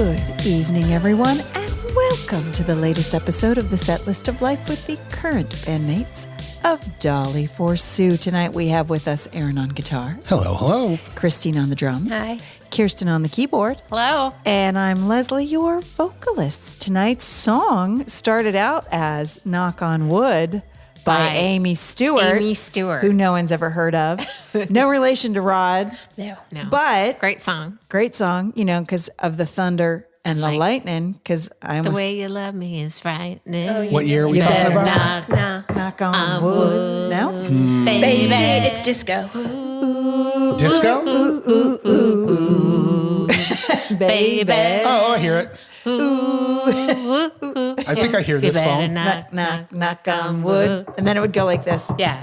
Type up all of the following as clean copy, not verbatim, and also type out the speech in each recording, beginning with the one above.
Good evening, everyone, and welcome to the latest episode of the Setlist of Life with the current bandmates of Dolly for Sue. Tonight we have with us Aaron on guitar. Hello, hello. Christine on the drums. Hi. Kirsten on the keyboard. Hello. And I'm Leslie, your vocalist. Tonight's song started out as Knock on Wood by Amy Stewart. Amy Stewart. Who no one's ever heard of. No relation to Rod. No. But Great song. you know, because of the thunder and the lightning, because I The almost way you love me is frightening. What year are we talking about? knock on wood. No? Baby. It's disco. Disco? Baby. Oh, I hear it. I think I hear this song. Knock on wood. And then it would go like this. Yeah.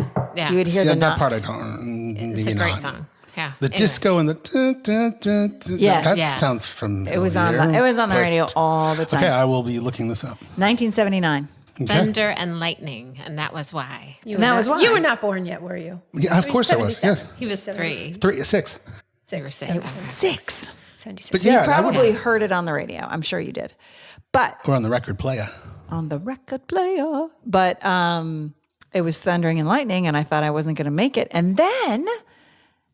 You would hear the That knocks. part I don't. It's a great song. Yeah. The disco and the that sounds familiar. It was on the radio all the time. Okay, I will be looking this up. 1979. Okay. Thunder and lightning, and that was why. You were not born yet, were you? Yeah, of course I was. Yes, He was 3. 6. You were 6. It was 6. 76. But So yeah, you probably heard it on the radio. I'm sure you did. But we're on the record player. on the record player. But it was thundering and lightning, and I thought I wasn't going to make it. And then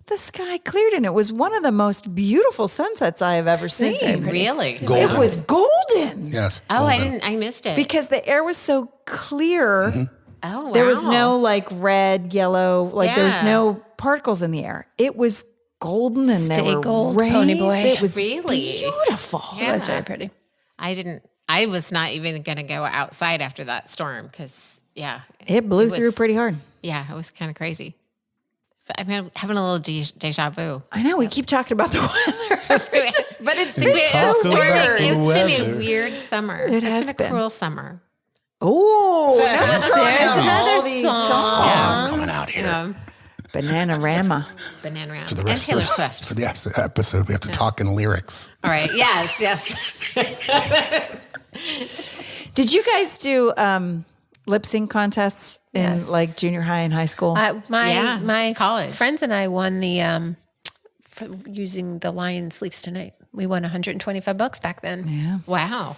the sky cleared, and it was one of the most beautiful sunsets I have ever seen. Really? Golden. It was golden. Yes. Oh, golden. I missed it. Because the air was so clear. Mm-hmm. Oh, wow. There was no like red, yellow, like there was Yeah. no particles in the air. It was golden and there Stay were gold, rays. pony boy. It was Really? beautiful. Yeah. It was very pretty. I was not even going to go outside after that storm because, It blew It was- through pretty hard. it was kind of crazy. I'm having a little deja vu. I know we keep talking about the weather, but it's been Talk so about weird. the It's been weather. a weird summer. It has been a been. cruel summer. Oh, There's another song. It's coming out here. Bananarama. Banana Round. For the And rest Taylor of Swift. For the episode, we have to talk in lyrics. All right. Yes. Did you guys do lip sync contests in Yes. like junior high and high school? My college. friends and I won the using the Lion Sleeps Tonight. We won $125 back then. yeah. Wow.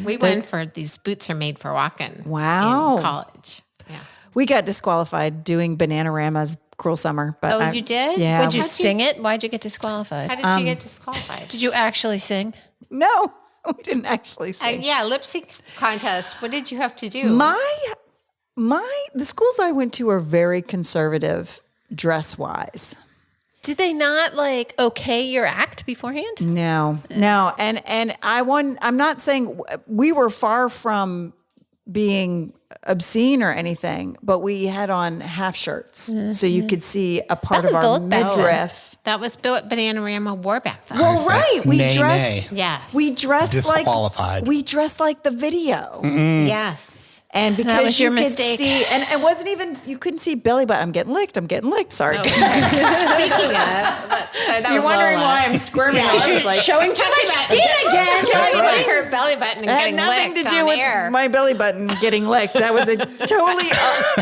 We went for these boots are made for walking. Wow. In college. Yeah. We got disqualified doing Bananarama's Cruel Summer. But Oh, you did? Yeah. Would you How'd you- sing it? Why'd you get disqualified? How did you get disqualified? Did you actually sing? No, we didn't actually sing. Lip sync contest. What did you have to do? The schools I went to are very conservative dress wise. Did they not like okay your act beforehand? No. And I won. I'm not saying we were far from being obscene or anything, but we had on half shirts so you could see a part That of was our gold back then. midriff. That was what Bananarama wore back then. Well, right. We Nay, dressed. nay. Yes. We dressed Disqualified. like we dressed like the video. Yes. And because was you your could mistake. see, and it wasn't even, you couldn't see belly button. I'm getting licked. Sorry. Speaking of, so that was wondering Lola. why I'm squirming. Like, Showing too much skin again. Showing like her belly button and It had getting nothing to licked do on with air. my belly button getting licked. That was a totally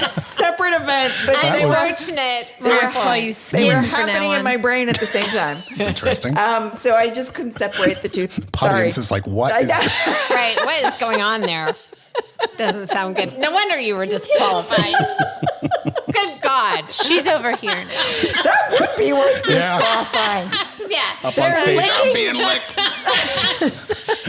separate event, but they were Unfortunate. We're gonna call you they skin were from happening now in my on. brain at the same time. It's interesting. So I just couldn't separate the two. Sorry. Audience is like, what is Right. What is going on there? Doesn't sound good. No wonder you were disqualified. Good God. She's over here now. That would be worth Yeah. disqualifying. Yeah. up on stage? I'm being licked.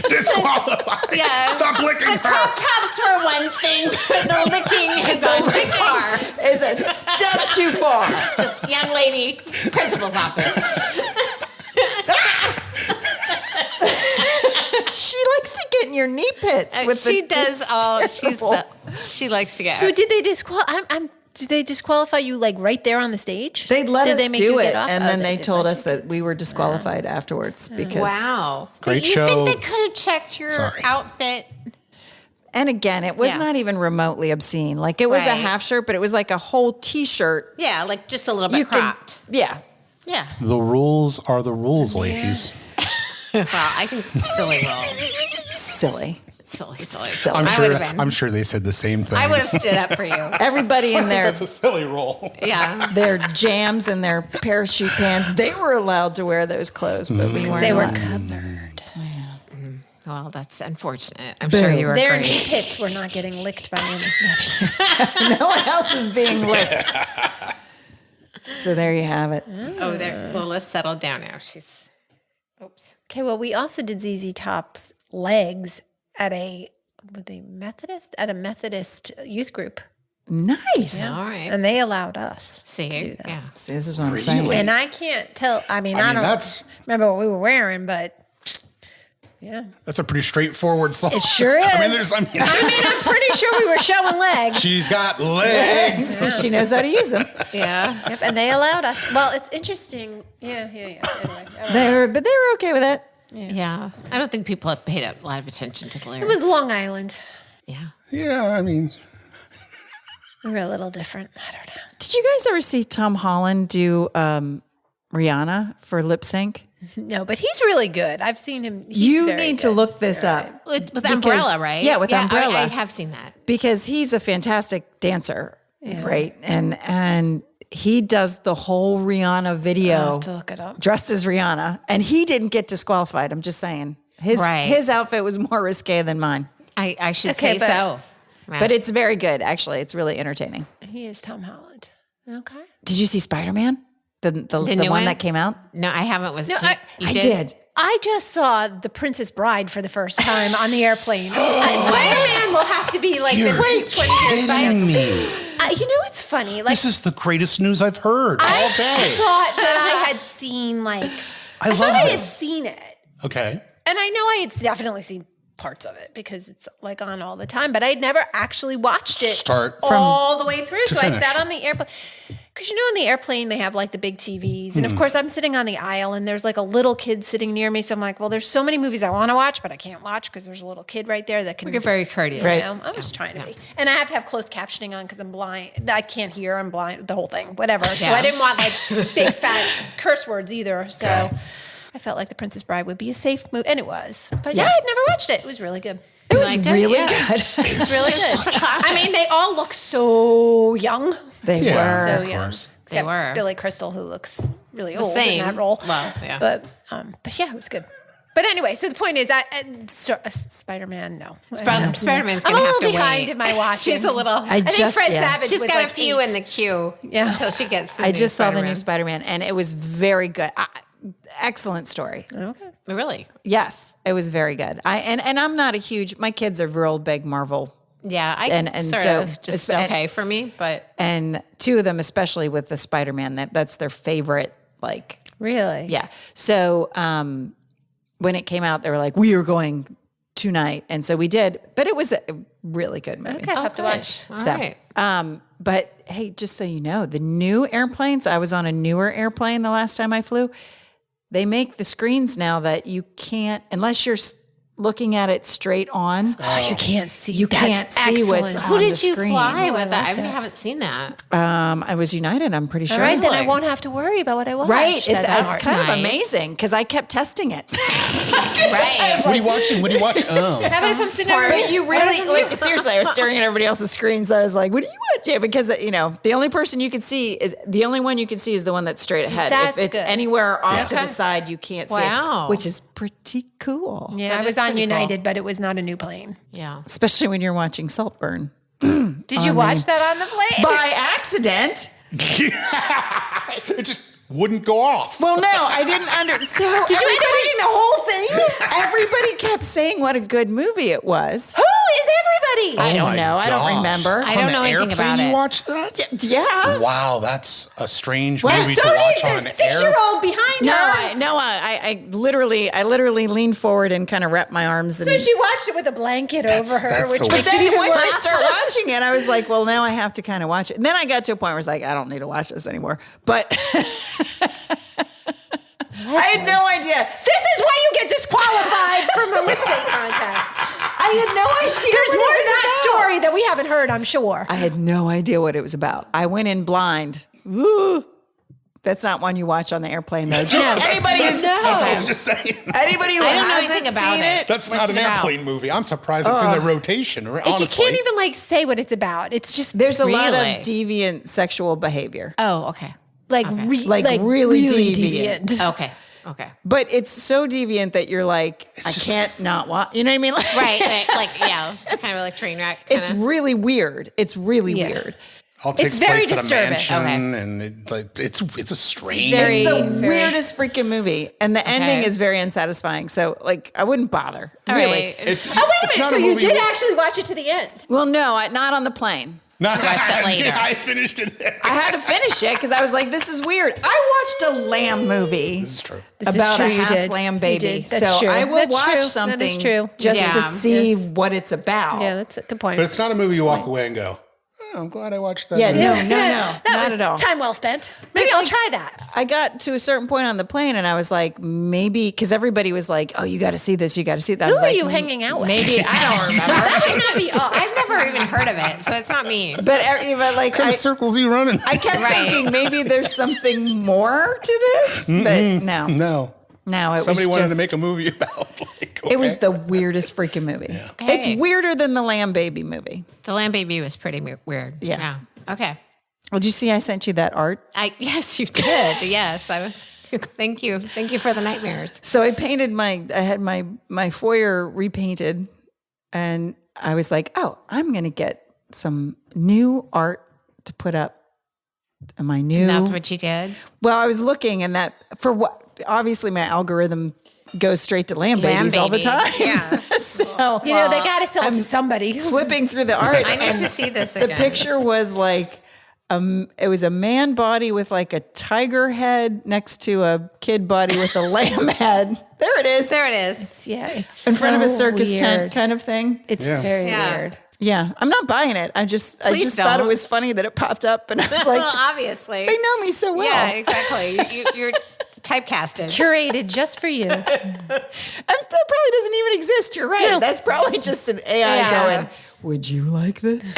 Disqualified. Yeah. Stop licking The her. crop tops were one thing, but the licking had gone too far. Is a step too far. Just young lady, principal's office. She likes to get in your knee pits with She the. does all. terrible. She likes to get. So did they did they disqualify you like right there on the stage? They let Did us they make do you it, get off? and Oh, then they did told let us you. that we were disqualified afterwards because. Wow. Great you show. think they could have checked your Sorry. outfit? And again, it was Yeah. not even remotely obscene. Like it was a Right. half shirt, but it was like a whole T-shirt. Yeah, like just a little bit You could, cropped. yeah. Yeah. The rules are the rules, ladies. Well, I think it's silly roll. Silly. Silly. I'm I sure. would have been. I'm sure they said the same thing. I would have stood up for you. Everybody in their That's a silly rule. Yeah. their jams and their parachute pants, they were allowed to wear those clothes, but we weren't. They were allowed. covered. Well, that's unfortunate. I'm sure you were Their great. knee pits were not getting licked by anybody. No one else was being licked. So there you have it. Oh, there. Lola's settled down now. She's. Oops. Okay, well, we also did ZZ Top's legs at a Methodist youth group. Nice. All right. And they allowed us See, to do that. yeah. See, this is what I'm saying. Really? And I can't tell. I mean, I don't that's remember what we were wearing, but yeah. that's a pretty straightforward song. It sure is. I mean, I'm pretty sure we were showing legs. she's got legs. She knows how to use them. Yeah. Yep, and they allowed us. Well, it's interesting. Yeah. Anyway, But they were okay with it. Yeah. I don't think people have paid a lot of attention to the it lyrics. was Long Island. Yeah. Yeah, I mean, We were a little different. I don't know. Did you guys ever see Tom Holland do Rihanna for lip sync? No, but he's really good. I've seen him. He's You very need to good. look this up. With Because- Umbrella, right? Yeah, with Umbrella. I have seen that. Because he's a fantastic dancer, right? And he does the whole Rihanna I'll video have to look it up. dressed as Rihanna, and he didn't get disqualified. I'm just saying his outfit was more risque than mine, I should Okay, say but- so. but it's very good. Actually, it's really entertaining. He is Tom Holland. Okay. Did you see Spider-Man, the new one one? that came out? No, I haven't. No, I did. I just saw The Princess Bride for the first time on the airplane. Spider-Man will have to be like You're the 20 years kidding back. me. You know, it's funny. Like, This is the greatest news I've heard all I day. thought that I had seen, like, I thought love I had this. seen it. Okay. And I know I had definitely seen parts of it because it's like on all the time, but I'd never actually watched it Start all the way through. to So finish. I sat on the airplane. Because you know, on the airplane, they have like the big TVs. And of course, I'm sitting on the aisle and there's like a little kid sitting near me. So I'm like, well, there's so many movies I want to watch, but I can't watch because there's a little kid right there that can. You're very courteous. Right. I'm just trying to be. And I have to have closed captioning on because I'm blind. I can't hear. I'm blind. The whole thing. Whatever. So Yeah. I didn't want like big fat curse words either. So I felt like The Princess Bride would be a safe movie. And it was. But yeah, I'd never watched it. It was really good. It was liked it? really Yeah. good. It's really good. I mean, they all look so young. They Yeah. were. So young. course. Except were. Billy Crystal, who looks really old same. in that role. Well, yeah. But yeah, it was good. But anyway, so the point is, Spider-Man, no. Spider-Man's I'm going a to have little to behind wait. in my watching. She's a little. I think just- Fred yeah. Savage She's was got like a few 8. in the queue until she gets. To I just saw the Spider-Man. new Spider-Man, and it was very good. Excellent story. Okay. Really? Yes, it was very good. And I'm not a huge. My kids are real big Marvel, Yeah, I And sort so of just it's- okay for me, but and two of them, especially with the Spider-Man, that's their favorite. Like, Really? yeah. So when it came out, they were like, "We are going tonight," and so we did. But it was a really good movie. Okay, I'll have to watch. All So, right. but hey, just so you know, the new airplanes, I was on a newer airplane the last time I flew. They make the screens now that you can't, unless you're looking at it straight on. Oh, you can't see. You can't see what's excellent. on Who the did you screen. fly with? That I haven't seen that. I was United, I'm pretty sure. All right, then I Really? won't have to worry about what I watch. Right. That's smart. kind of Nice. amazing because I kept testing it. Right. What are you watching? What are you watching? Oh. How about if I'm sitting over But you really, like, seriously, I was staring at everybody else's screens. I was like, what are you watching? Because, the only person you can see is the only one you can see is the one that's straight ahead. That's if it's good. anywhere off to Okay. the side, you can't see Wow. it, which is pretty cool. Yeah, That I was is on pretty United, cool. but it was not a new plane. Yeah. Especially when you're watching Saltburn. Did you watch that on the plane? By accident. It just wouldn't go off. Well, no, I didn't so Did you end up watching the whole thing? everybody kept saying what a good movie it was. Who is everybody? I Oh don't my know. I don't gosh. remember. I don't On know the anything airplane about you it. watched that? Yeah. Wow, that's a strange Well, movie So to watch did on the air. 6-year-old behind her. I literally leaned forward and kind of wrapped my arms. And So she watched it with a blanket over her, that's which so makes weird. it then even once you worse. start watching it, I was like, well, now I have to kind of watch it. And then I got to a point where I was like, I don't need to watch this anymore. But I had no idea. This is why you get disqualified from a lip sync contest. I had no idea. There's what more it to that was about. story that we haven't heard, I'm sure. I had no idea what it was about. I went in blind. Ooh. That's not one you watch on the airplane, though. Just anybody who's That's what I was just saying. anybody who I don't know hasn't anything about seen it. That's What's not an it about? airplane movie. I'm surprised it's in the rotation. You Honestly, can't even say what it's about. It's just There's a lot of Really? deviant sexual behavior. Oh, okay. like Okay. really Really deviant. Okay. Okay. But it's so deviant that you're like, I can't not watch. You know what I mean? Like, Right. Like, yeah. Kind of like train wreck. it's really weird. It's really weird. All takes very place at a disturbing. mansion, and it's a strange. Very- It's the weirdest freaking movie. And the ending is very unsatisfying. So, like, I wouldn't bother. All really. right. It's, Oh, wait a it's minute. not So a you movie did where- actually watch it to the end? Well, no, not on the plane. Not, Watch it later. Yeah, I finished it. I had to finish it because I was like, this is weird. I watched a lamb movie. This is true. This is about true, a you half did. lamb You baby. did. That's So true. I will That's watch true. That something is true. just Yeah. to see Yes. what it's about. Yeah, that's a good point. But it's not a movie you walk away and go, oh, I'm glad I watched that. Yeah, movie. no, That not was at all. time well spent. Maybe I'll try that. I got to a certain point on the plane and I was like, maybe, because everybody was like, oh, you got to see this, you got to see that. I Who was are like, you hanging out with? Maybe, I don't remember. That might not be us. I've never even heard of it, so it's not me. But like, What kind of circles are you running? I kept Right. thinking maybe there's something more to this, but no, No. it Somebody was wanted just, to make a movie about it was okay. the weirdest freaking movie. Okay. It's weirder than the Lamb Baby movie. The Lamb Baby was pretty weird. Yeah. Okay. Well, did you see I sent you that art? Yes, you did. Yes. Thank you. Thank you for the nightmares. So I had my foyer repainted and I was like, oh, I'm going to get some new art to put up in my new. That's what you did. Well, I was looking and that for what, obviously my algorithm goes straight to lamb babies all the baby. time. Yeah. So You know, they got to sell it to somebody. flipping through the art. I need and to see this The again. picture was like, it was a man body with like a tiger head next to a kid body with a lamb head. There it is. There it is. Yeah, it's in front of a so circus weird. tent kind of thing. It's Yeah. very Yeah. weird. Yeah, I'm not buying it. I just Please thought it don't. was funny that it popped up, and I was like, Well, obviously. they know me so well. Yeah, exactly. You're typecasted. Curated just for you. And that probably doesn't even exist. You're right. No. That's probably just an AI Yeah. going, would you like this?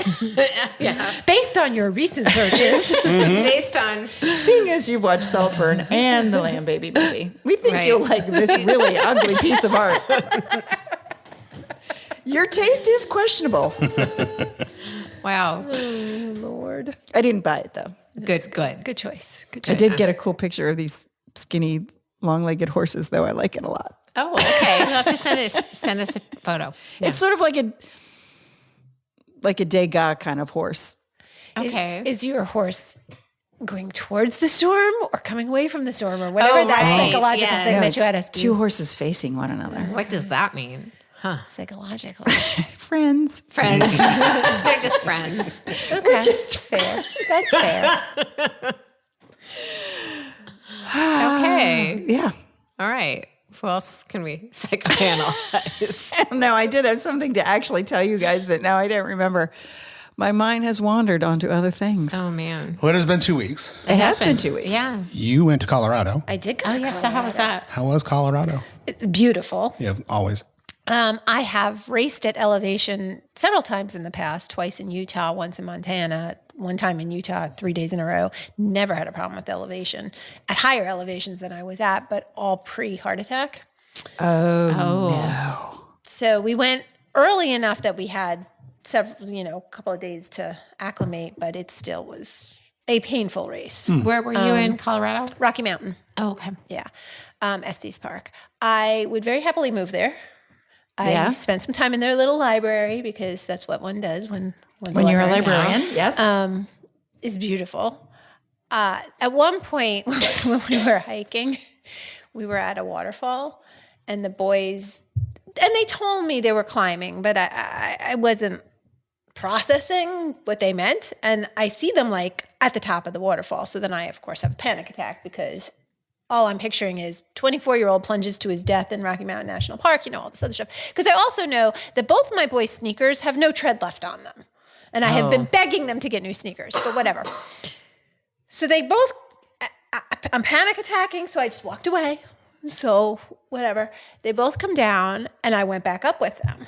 Based on your recent searches. Based on Seeing as you've watched Saltburn and the Lamb Baby movie, we think Right. you'll like this really ugly piece of art. Your taste is questionable. wow. Lord. I didn't buy it though. Good. Good choice. Good I choice. did get a cool picture of these skinny, long-legged horses, though. I like it a lot. Oh, okay. You'll have to send us a photo. It's sort of like a Degas kind of horse. Okay. Is your horse going towards the storm or coming away from the storm or whatever Oh, that right. psychological Yeah. thing No, that you had it's us do? two horses facing one another. What does that mean? Psychologically. Friends. Friends. They're just friends. Okay. Just fair. That's fair. Okay. Yeah. All right. Who else can we psychoanalyze? No, I did have something to actually tell you guys, but now I don't remember. My mind has wandered onto other things. Oh, man. Well, it has been 2 weeks. It has been 2 weeks. Yeah. You went to Colorado. I did go Oh, to yes. So how was that? How was Colorado? Colorado. Beautiful. Yeah, always. I have raced at elevation several times in the past, twice in Utah, once in Montana, one time in Utah, 3 days in a row. Never had a problem with elevation at higher elevations than I was at, but all pre-heart attack. So we went early enough that we had several, a couple of days to acclimate, but it still was a painful race. Where were you in Colorado? Rocky Mountain. Oh, okay. Yeah. Estes Park. I would very happily move there. I spent some time in their little library because that's what one does when You're a librarian, yes. It's beautiful. At one point when we were hiking, we were at a waterfall and the boys, and they told me they were climbing, but I wasn't processing what they meant. And I see them like at the top of the waterfall. So then I, of course, have a panic attack because all I'm picturing is 24-year-old plunges to his death in Rocky Mountain National Park, all this other stuff. Because I also know that both of my boys' sneakers have no tread left on them. And I have been begging them to get new sneakers, but whatever. So they both, I'm panic attacking, so I just walked away. So whatever. They both come down and I went back up with them.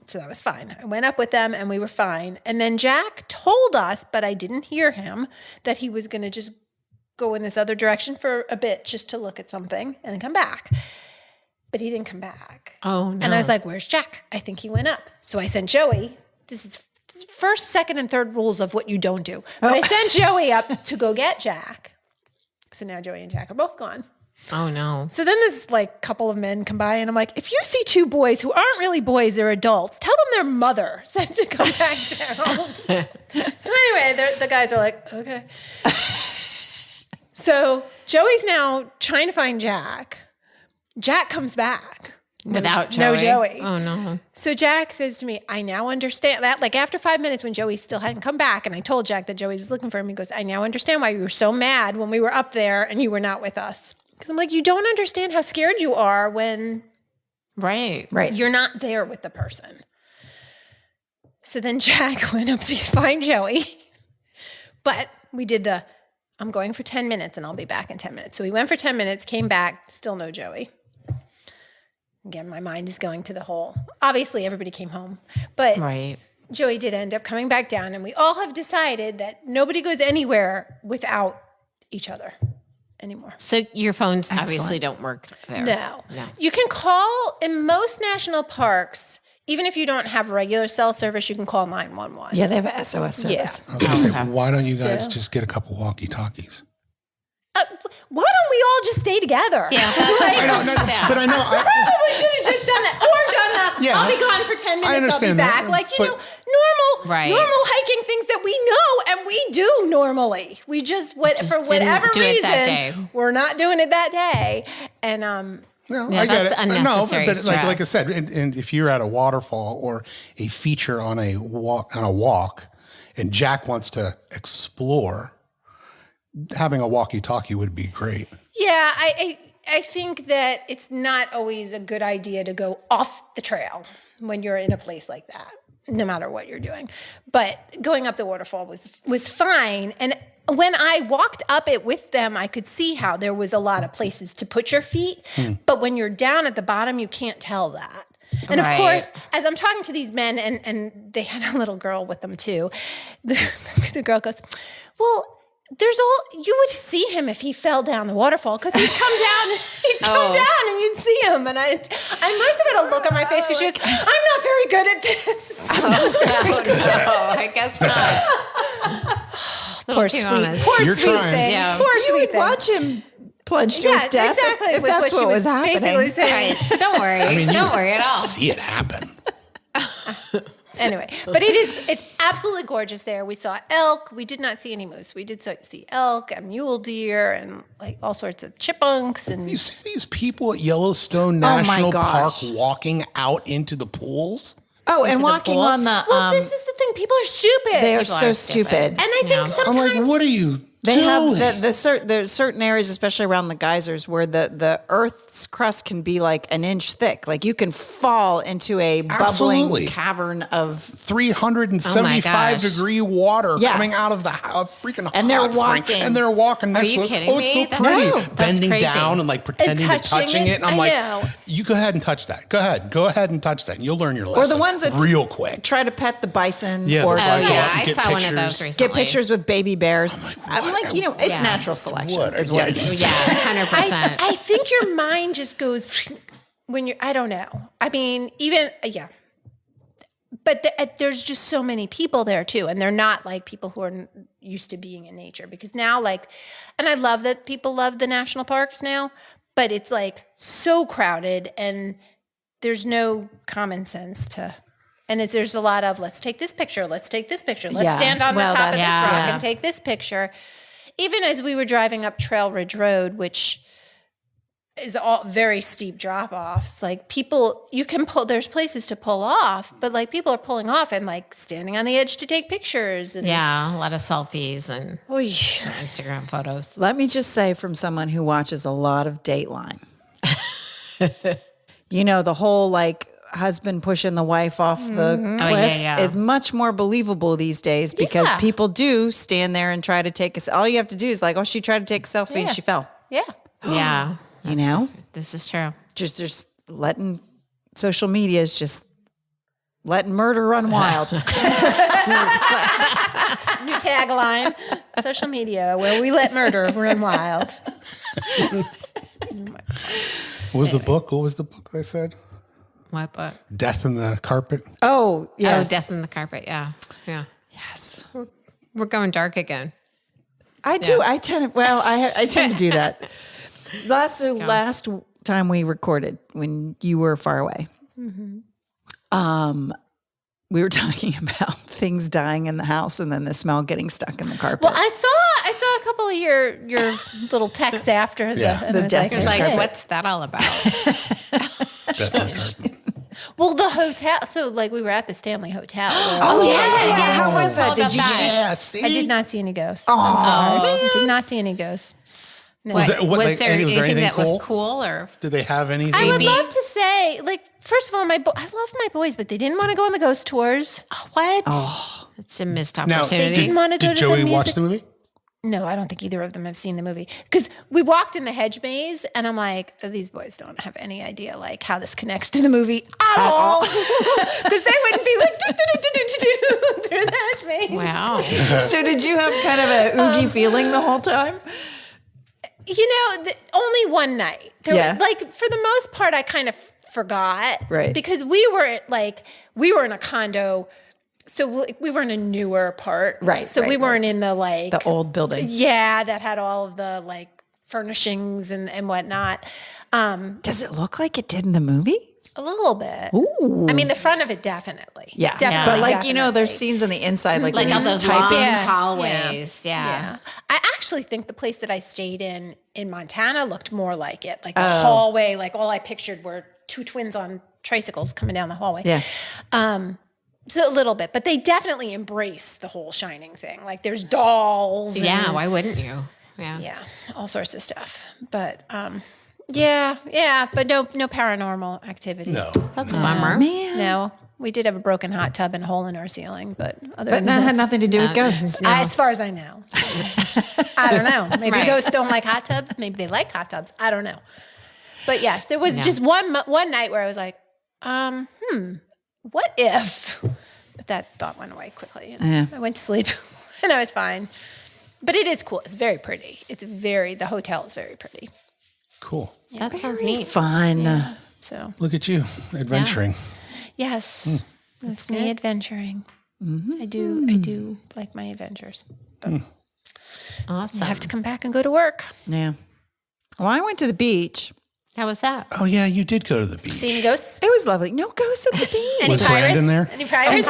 So that was fine. I went up with them and we were fine. And then Jack told us, but I didn't hear him, that he was going to just go in this other direction for a bit just to look at something and then come back. But he didn't come back. Oh, no. And I was like, where's Jack? I think he went up. So I sent Joey. This is first, second, and third rules of what you don't do. But I sent Joey up to go get Jack. So now Joey and Jack are both gone. Oh, no. So then this like couple of men come by and I'm like, if you see two boys who aren't really boys, they're adults, tell them their mother said to come back down. So anyway, the guys are like, okay. So Joey's now trying to find Jack. Jack comes back. Without Joey. No Joey. Oh, no. So Jack says to me, I now understand that. Like after 5 minutes when Joey still hadn't come back and I told Jack that Joey was looking for him, he goes, I now understand why you were so mad when we were up there and you were not with us. Because I'm like, you don't understand how scared you are when Right. you're not there with the person. So then Jack went up to find Joey. But we did I'm going for 10 minutes and I'll be back in 10 minutes. So we went for 10 minutes, came back, still no Joey. Again, my mind is going to the whole, obviously everybody came home, but Joey did end up coming back down and we all have decided that nobody goes anywhere without each other anymore. So your phones obviously don't work there. No. You can call in most national parks, even if you don't have regular cell service, you can call 911. Yeah, they have a SOS service. I was going to say, why don't you guys just get a couple walkie-talkies? Why don't we all just stay together? Yeah, I Probably should have just done that. Or done Yeah. I'll be gone for 10 minutes, I understand I'll be back. that, Like, you but- know, normal hiking things that we know and we do normally. We just, for whatever do it that day. reason, we're not doing it that day. And No, Yeah, I get that's it. unnecessary No, but like I stress. said, and if you're at a waterfall or a feature on a walk, and Jack wants to explore, having a walkie-talkie would be great. yeah, I think that it's not always a good idea to go off the trail when you're in a place like that, no matter what you're doing. But going up the waterfall was fine. And when I walked up it with them, I could see how there was a lot of places to put your feet. But when you're down at the bottom, you can't tell that. And of course, as I'm talking to these men, and they had a little girl with them too, the girl goes, well, you would see him if he fell down the waterfall because he'd come down and you'd see him. And I must have had a look on my face because she goes, I'm not very good at this. No, I guess not. Poor sweet You're thing. trying. Yeah. Poor You sweet would thing. watch him plunge to his Yes, death exactly. if was that's what she what was happening. basically saying. Right. So don't worry. Don't worry at all. See it happen. Anyway, but it's absolutely gorgeous there. We saw elk. We did not see any moose. We did see elk and mule deer and like all sorts of chipmunks. And You see these people at Yellowstone National Park gosh. walking out into the pools? Oh, and the walking pools? on the well, this is the thing. People are stupid. they are People so are stupid. stupid. And I think Yeah. I'm sometimes like, what are you They doing? have there's certain areas, especially around the geysers, where the Earth's crust can be like an inch thick. Like you can fall into a Absolutely. bubbling cavern of, 375 gosh. degree water Yes. coming out of the freaking And they're hot spring. walking. And they're walking next you to it. kidding Oh, me? it's so That's- pretty. No, that's Bending crazy. down and like pretending to touching touching it. it. And I'm I like, know. you go ahead and touch that. Go ahead and touch that. And you'll learn your lesson. or the ones that real quick. try to pet the bison, Yeah, or they're Oh, like, go yeah. out and I get saw one of pictures. those recently. get pictures with baby bears. I'm what? like, it's Yeah. natural selection What? is what it Yeah. is. Yeah, 100%. I think your mind just goes when you're, I don't know. I mean, even, yeah. But there's just so many people there too. And they're not like people who are used to being in nature because now and I love that people love the national parks now, but it's like so crowded and there's no common sense and there's a lot of, let's take this picture. Let's take this picture. Let's Yeah. stand on the Well, top of this that's- rock yeah. and take this picture. Even as we were driving up Trail Ridge Road, which is all very steep drop-offs, like people, you can pull, there's places to pull off, but like people are pulling off and like standing on the edge to take pictures. And Yeah, a lot of selfies and Oy. Instagram photos. Let me just say, from someone who watches a lot of Dateline, you know, the whole like husband pushing the wife off the cliff Oh, yeah. is much more believable these days because Yeah. people do stand there and try to take all you have to do is like, oh, she tried to take a selfie and Yeah. she fell. Yeah. Yeah. You know, This is true. just letting social media is just letting murder run wild. New tagline, social media, where we let murder run wild. What was the book? What was the book I said? What book? Death in the Carpet. Oh, yes. Oh, Death in the Carpet. Yeah. Yeah. Yes. We're going dark again. I do. I tend to do that. Last time we recorded when you were far away, we were talking about things dying in the house and then the smell getting stuck in the carpet. Well, I saw a couple of your little texts after Yeah. and The I was death You're carpet. like, what's that all about? Definitely. well, the hotel. So, like, we were at the Stanley Hotel. yeah. How was that? How Did about you that? Yeah, see? I did not see any ghosts. I'm sorry. Did not see any ghosts. No. Was there Was there anything anything that cool? was cool or? Did they have anything? I would Maybe. love to say, like, first of all, I love my boys, but they didn't want to go on the ghost tours. What? It's a missed Now, opportunity. didn't want to go did to Joey the watch music. the movie? No, I don't think either of them have seen the movie. Because we walked in the hedge maze, and I'm like, these boys don't have any idea like how this connects to the movie at all. Because they wouldn't be like do through the hedge maze. Wow. So did you have kind of a oogie feeling the whole time? Only one night. Yeah. Like, for the most part, I kind of forgot. Right. Because we were in a condo. So we were in a newer part. Right, So we right, weren't in the old building. Yeah, that had all of the furnishings and whatnot. Does it look like it did in the movie? A little bit. Ooh. I mean, the front of it definitely. Yeah. Definitely. But there's definitely. scenes on the inside, like Like when all he's those typing. long Yeah. hallways. Yeah. Yeah. I actually think the place that I stayed in Montana looked more like it. Like the hallway, like all I pictured were two twins on tricycles coming down the hallway. Yeah. So a little bit, but they definitely embrace the whole Shining thing. Like there's dolls. and- Yeah. Why wouldn't you? Yeah. Yeah. All sorts of stuff. But yeah. But no paranormal activity. No. That's a bummer. Man. No. We did have a broken hot tub and a hole in our ceiling, but other But than that that, had nothing to do with ghosts. as far as I know. I don't know. Maybe Right. ghosts don't like hot tubs. Maybe they like hot tubs. I don't know. But yes, there was just one night where I was like, what if? But that thought went away quickly. And I went to sleep and I was fine. But it is cool. It's very pretty. The hotel is very pretty. Cool. That sounds neat. Fun. So Look at you adventuring. yes, that's me adventuring. I do like my adventures. But Awesome. I have to come back and go to work. Yeah. Well, I went to the beach. How was that? Oh yeah, you did go to the beach. Seeing ghosts? It was lovely. No ghosts at the beach. Was Brandon there? Any pirates?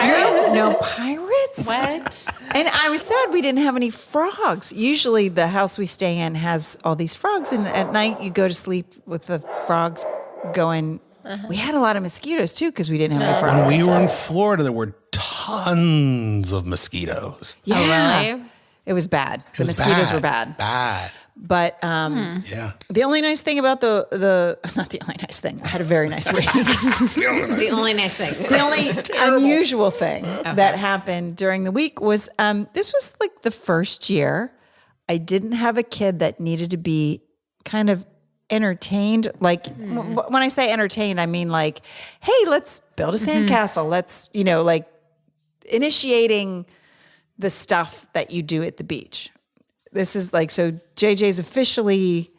No pirates. What? And I was sad we didn't have any frogs. Usually the house we stay in has all these frogs, and at night you go to sleep with the frogs going. We had a lot of mosquitoes too because we didn't have any When frogs. we were in Florida, there were tons of mosquitoes. Yeah, Really? it was bad. The It was mosquitoes were bad. Bad. But Yeah. the only nice thing about the not the only nice thing. I had a very nice week. The only nice thing. The only unusual thing that happened during the week was this was like the first year I didn't have a kid that needed to be kind of entertained. Like when I say entertained, I mean like, hey, let's build a sandcastle. Let's, like initiating the stuff that you do at the beach. This is like, so JJ's officially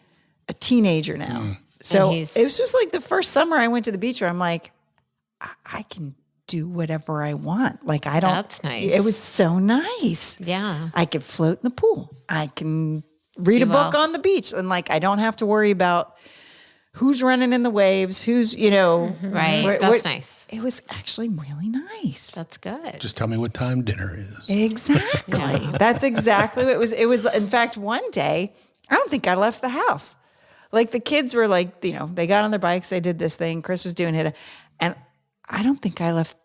a teenager now. So And it he's- was just like the first summer I went to the beach where I'm like, I can do whatever I want. Like I don't. That's nice. It was so nice. Yeah. I could float in the pool. I can read a Do book well. on the beach, and like I don't have to worry about who's running in the waves, who's Right. That's nice. It was actually really nice. That's good. Just tell me what time dinner is. Exactly. That's exactly what it was. It was, in fact, one day, I don't think I left the house. Like the kids were like, they got on their bikes, they did this thing, Chris was doing it. And I don't think I left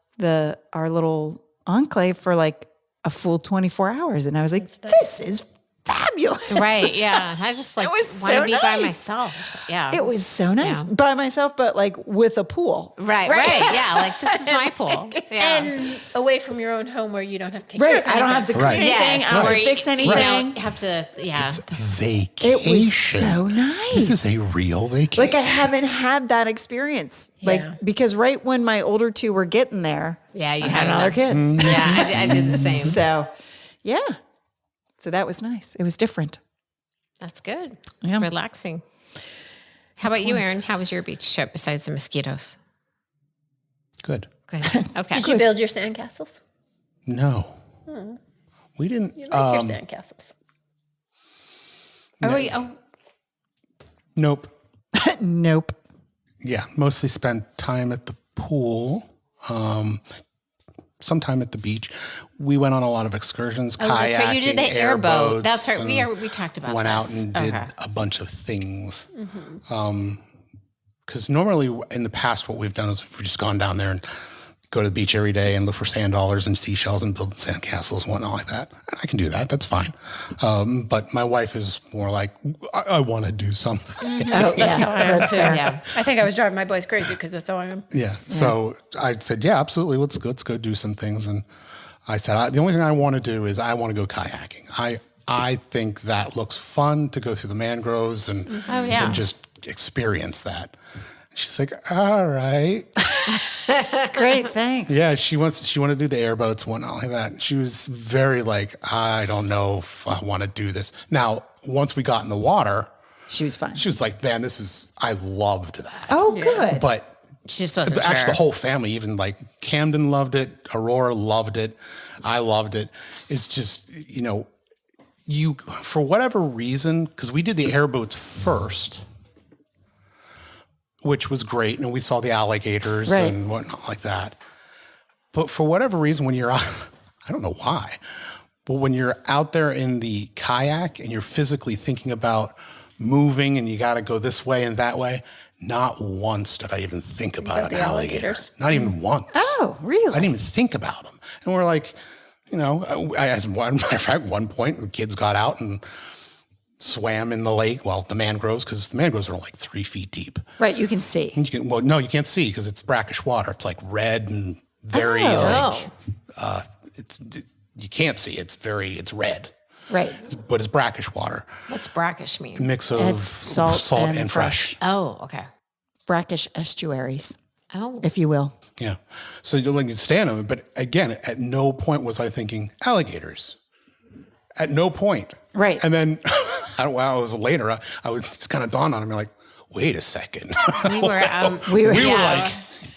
our little enclave for like a full 24 hours. And I was like, this is fabulous. Right. Yeah. I just like It was want to so be by nice. myself. Yeah. It was so nice Yeah. by myself, but like with a pool. Right. Yeah. Like this is my pool. Yeah. And away from your own home where you don't have to take care Right. of I don't have to anything. clean Right. anything. I don't have where to you- fix anything. You have to. Yeah. It's vacation. It was so nice. This is a real vacation. Like I haven't had that experience. Like Yeah. because right when my older two were getting there, Yeah. You I had had another kid. Yeah. I did the same. So, yeah. So that was nice. It was different. That's good. Yeah. Relaxing. How about you, Erin? How was your beach trip besides the mosquitoes? Good. Good. Okay. Did you build your sandcastles? No. We didn't. You like your sandcastles. Are we? Oh, Nope. Nope. Yeah, mostly spent time at the pool, some time at the beach. We went on a lot of excursions, kayaking, that's right. You did the airboat. That's right. and We talked about went out this. and did a bunch of things. Because normally in the past, what we've done is we've just gone down there and go to the beach every day and look for sand dollars and seashells and build sand castles and whatnot like that. And I can do that. That's fine. But my wife is more like, I want to do something. Oh, yeah. That's fair. Yeah. I think I was driving my boys crazy because that's how I am. Yeah. So I said, yeah, absolutely. Let's go do some things. And I said, the only thing I want to do is I want to go kayaking. I think that looks fun to go through the mangroves and, and just experience that. She's like, all right. Great, thanks. Yeah, she wanted to do the airboats and whatnot like that. She was very like, I don't know if I want to do this. Now, once we got in the water, She was fine. she was like, man, I loved that. Oh, good. But She just wasn't actually sure. the whole family, even like Camden loved it, Aurora loved it, I loved it. It's just, you, for whatever reason, because we did the airboats first, which was great, and we saw the alligators Right. and whatnot like that. But for whatever reason, when you're out, I don't know why, but when you're out there in the kayak and you're physically thinking about moving and you got to go this way and that way, not once did I even think about an the alligator. alligators? Not even once. Oh, really? I didn't even think about them. And we're like, as one matter of fact, one point, the kids got out and swam in the lake, the mangroves, because the mangroves are like 3 feet deep. Right, you can see. No, you can't see because it's brackish water. It's like red and very you can't see. It's red, Right. but it's brackish water. What's brackish mean? A mix of It's salt and fresh. Oh, okay. Brackish estuaries, Oh, if you will. Yeah. So you like to stand on it, but again, at no point was I thinking alligators. At no point. Right. And then I was later. I was it's kind of dawned on me like, wait a second. we were. We were We were Yeah.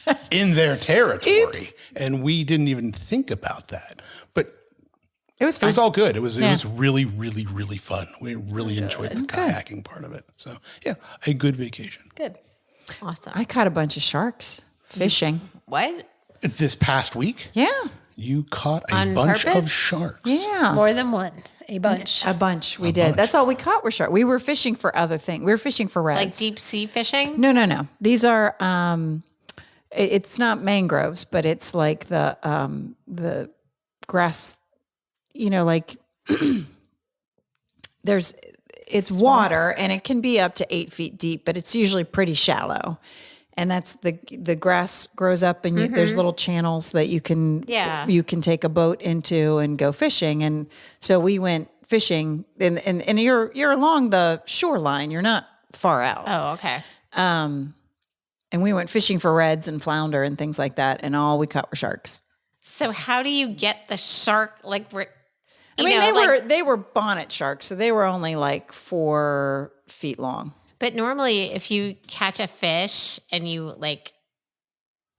like in their territory, Oops. and we didn't even think about that. But It was it fun. was all good. It was Yeah. really, really, really fun. We really enjoyed the kayaking part of it. So yeah, a good vacation. Good. Awesome. I caught a bunch of sharks fishing. What? This past week, Yeah. you caught a On bunch of purpose? sharks. Yeah. More than one. A bunch. A bunch. We did. That's all we caught were sharks. We were fishing for other things. We were fishing for reds. Like deep sea fishing? No. These are it's not mangroves, but it's like the grass, like it's water and it can be up to 8 feet deep, but it's usually pretty shallow. And that's the grass grows up and there's little channels that you can take a boat into and go fishing. And so we went fishing and you're along the shoreline. You're not far out. Oh, okay. And we went fishing for reds and flounder and things like that. And all we caught were sharks. So how do you get the shark? They were bonnet sharks. So they were only like 4 feet long. But normally, if you catch a fish and you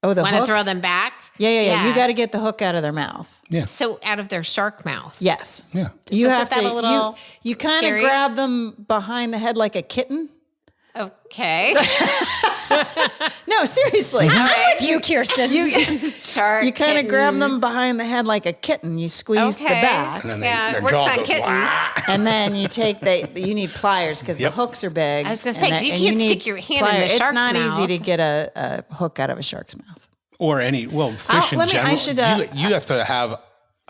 Oh, the want to hooks? throw them back, Yeah. You got to get the hook out of their mouth. Yeah. So out of their shark mouth. Yes. Yeah. You Wasn't have that to. a little you kind of scary? grab them behind the head like a kitten. Okay. No, seriously. I'm with you, Kirsten. Shark. You kind of kitten. grab them behind the head like a kitten. You squeeze the Okay. back, And then Yeah, their it works jaw on goes, kittens. "Wah." and then you take you need pliers because Yep. the hooks are big. I was gonna and say, 'cause you can't stick your hand in the It's shark's not easy mouth. to get a hook out of a shark's mouth. Or fish in general. I should, you have to have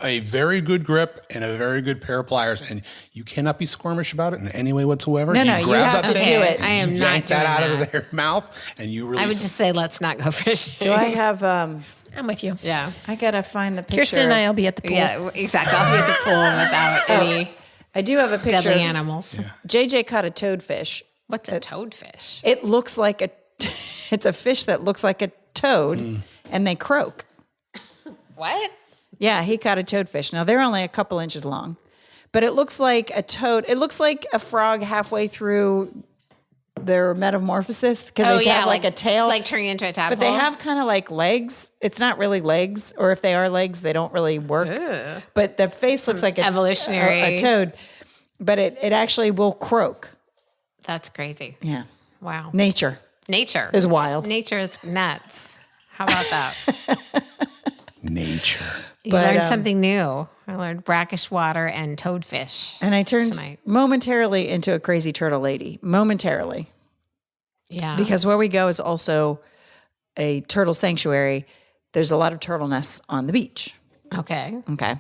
a very good grip and a very good pair of pliers, and you cannot be squirmish about it in any way whatsoever. No, you grab have that to thing, do it. I am you not yank that doing out that. of their mouth, and you release. I would just say, let's not go fishing. Do I have? I'm with you. Yeah. I gotta find the picture. Kirsten and I will be at the pool. Yeah, exactly. I'll be at the pool without any I do have a picture. deadly of- animals. JJ caught a toadfish. What's a toadfish? It looks like it's a fish that looks like a toad, and they croak. What? Yeah, he caught a toadfish. Now they're only a couple inches long, but it looks like a toad. It looks like a frog halfway through their metamorphosis because they have like a tail, like turning into a tadpole. but they have kind of like legs. It's not really legs, or if they are legs, they don't really work. But the face looks like evolutionary. a toad, but it actually will croak. That's crazy. Yeah. Wow. Nature Nature is wild. Nature is nuts. How about that? Nature. You But, learned something new. I learned brackish water and toadfish. And I turned tonight. momentarily into a crazy turtle lady. Momentarily. Yeah. Because where we go is also a turtle sanctuary. There's a lot of turtle nests on the beach. Okay. Okay.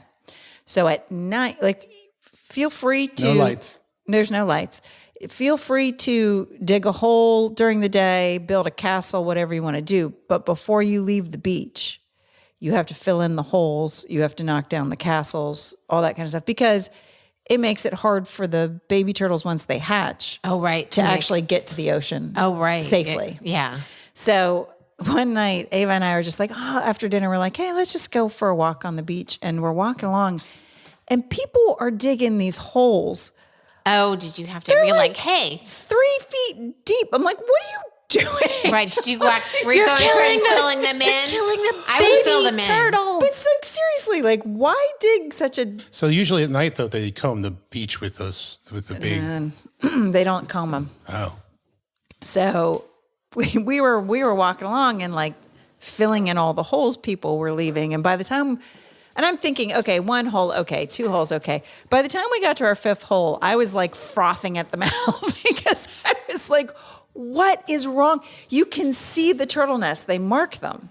So at night, like, feel free to. No lights. There's no lights. Feel free to dig a hole during the day, build a castle, whatever you want to do. But before you leave the beach, you have to fill in the holes. You have to knock down the castles, all that kind of stuff, because it makes it hard for the baby turtles once they hatch. Oh, right. To actually get to the ocean. Oh, right. Safely. Yeah. So one night, Ava and I were just like, after dinner, we're like, hey, let's just go for a walk on the beach. And we're walking along, and people are digging these holes. Oh, did you have to They're be like, hey? 3 feet deep. I'm like, what are you doing? Right. Did you walk? Were you going through filling them in? Killing the I would fill them baby in. turtles. It's like, seriously, like, why dig such a... So usually at night, though, they comb the beach with the big. And they don't comb them. Oh. So we were walking along and like filling in all the holes people were leaving. And by the time, and I'm thinking, okay, 1 hole, okay, 2 holes, okay. By the time we got to our 5th hole, I was like frothing at the mouth because I was like, what is wrong? You can see the turtle nests. They mark them.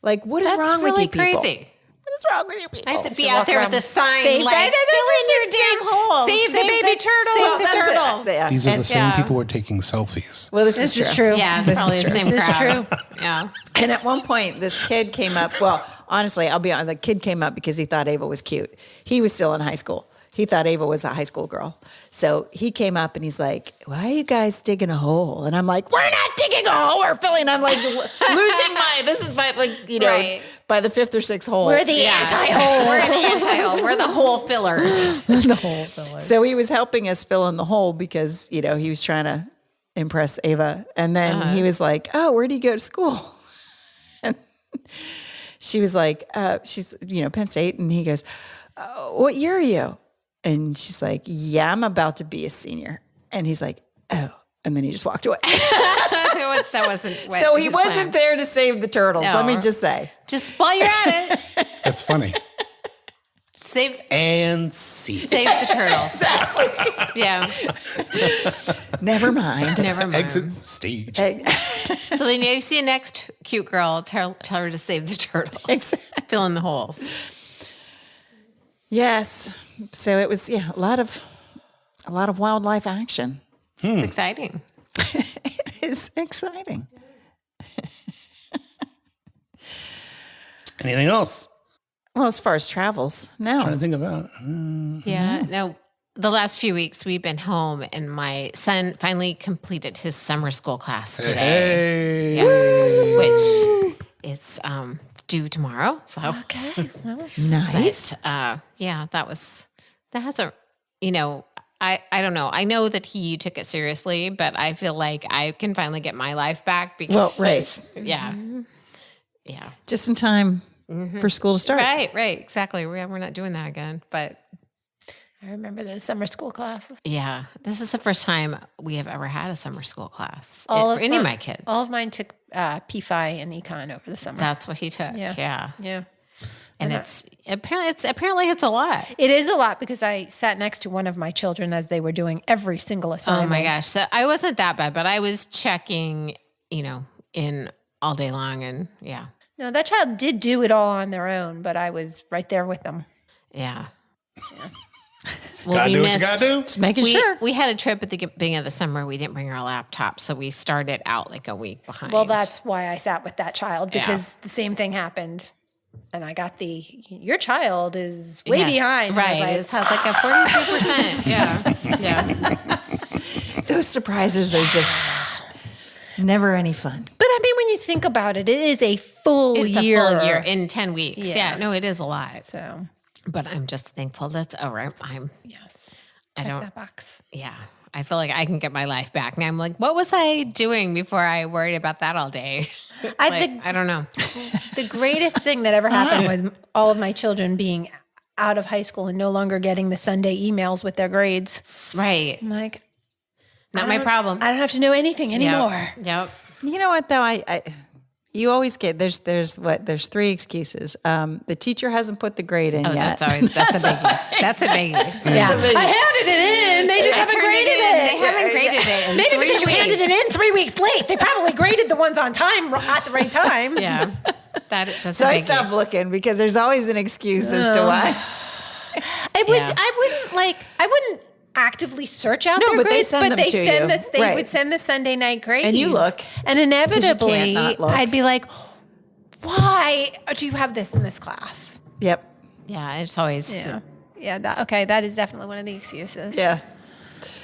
Like, what is That's wrong really with you people? crazy. What is wrong with you people? I used to be out there with a sign Save like, fill in your damn holes. Save the baby turtles. Save the That's it. turtles. Yeah. These are the same yeah. people who are taking selfies. Well, this This is is true. true. Yeah, it's This probably is the true. same This is crowd. true. Yeah. And at one point, this kid came up. Well, honestly, I'll be honest. The kid came up because he thought Ava was cute. He was still in high school. He thought Ava was a high school girl. So he came up and he's like, why are you guys digging a hole? And I'm like, we're not digging a hole. We're filling. I'm like losing this is my, like, you know, Right. by the 5th or 6th hole. We're the anti-hole. We're the anti-hole. We're the hole fillers. the hole filler. So he was helping us fill in the hole because, you know, he was trying to impress Ava. And then he was like, oh, where do you go to school? And she was like, she's, you know, Penn State. And he goes, what year are you? And she's like, yeah, I'm about to be a senior. And he's like, oh. And then he just walked away. That wasn't what So he his wasn't plan. there to save the turtles. No. Let me just say. Just while you're at it, That's funny. save And see. the turtles. Yeah. Never mind. Never mind. Exit stage. So when you see a next cute girl, tell her to save the turtles. Exactly. Fill in the holes. Yes. So it was, a lot of wildlife action. It's exciting. It is exciting. Anything else? Well, as far as travels, no. Trying to think about. Yeah. No, the last few weeks we've been home and my son finally completed his summer school class today. Hey. Yes. Which is due tomorrow. So Okay. Well, Nice. But, that hasn't, I don't know. I know that he took it seriously, but I feel like I can finally get my life back because, Well, right. Yeah. Yeah. Just in time for school to start. Right. Exactly. We're not doing that again, but I remember those summer school classes. yeah, this is the first time we have ever had a summer school class for any of my kids. All of mine took PFI and Econ over the summer. That's what he took. Yeah. And it's apparently it's a lot. It is a lot because I sat next to one of my children as they were doing every single assignment. Oh my gosh. So I wasn't that bad, but I was checking, in all day long and yeah. No, that child did do it all on their own, but I was right there with them. Yeah. Gotta do what you gotta do. Just making sure. We had a trip at the beginning of the summer. We didn't bring our laptop, so we started out like a week behind. Well, that's why I sat with that child because the same thing happened. And I got your child is way Yes, behind. Right. And I It was has like a 42%. Yeah. Those surprises are just never any fun. But I mean, when you think about it, it is a full It's a year. full year in 10 weeks. Yeah. Yeah. No, it is a lot. So, But I'm just thankful that's over. yes. I Check don't, that box. yeah. I feel like I can get my life back. And I'm like, what was I doing before I worried about that all day? I don't know. The greatest thing that ever happened was all of my children being out of high school and no longer getting the Sunday emails with their grades. Right. I'm like, Not my problem. I don't have to know anything anymore. Yep. You know what though? You always get there's 3 excuses. The teacher hasn't put the grade in yet. That's a biggie. That's a biggie. Yeah. I handed it in. They just haven't graded it. They haven't graded it. Maybe because you handed it in 3 weeks late. They probably graded the ones on time at the right time. Yeah. That's So a biggie. I stopped looking because there's always an excuse as to why. I wouldn't actively search out No, their but they grades, send them they to send you. this, they Right. would send the Sunday night grades. And you look, and inevitably, 'cause you can't not look. I'd be like, "Why do you have this in this class?" Yep. Yeah, it's always. Yeah. That is definitely one of the excuses. Yeah.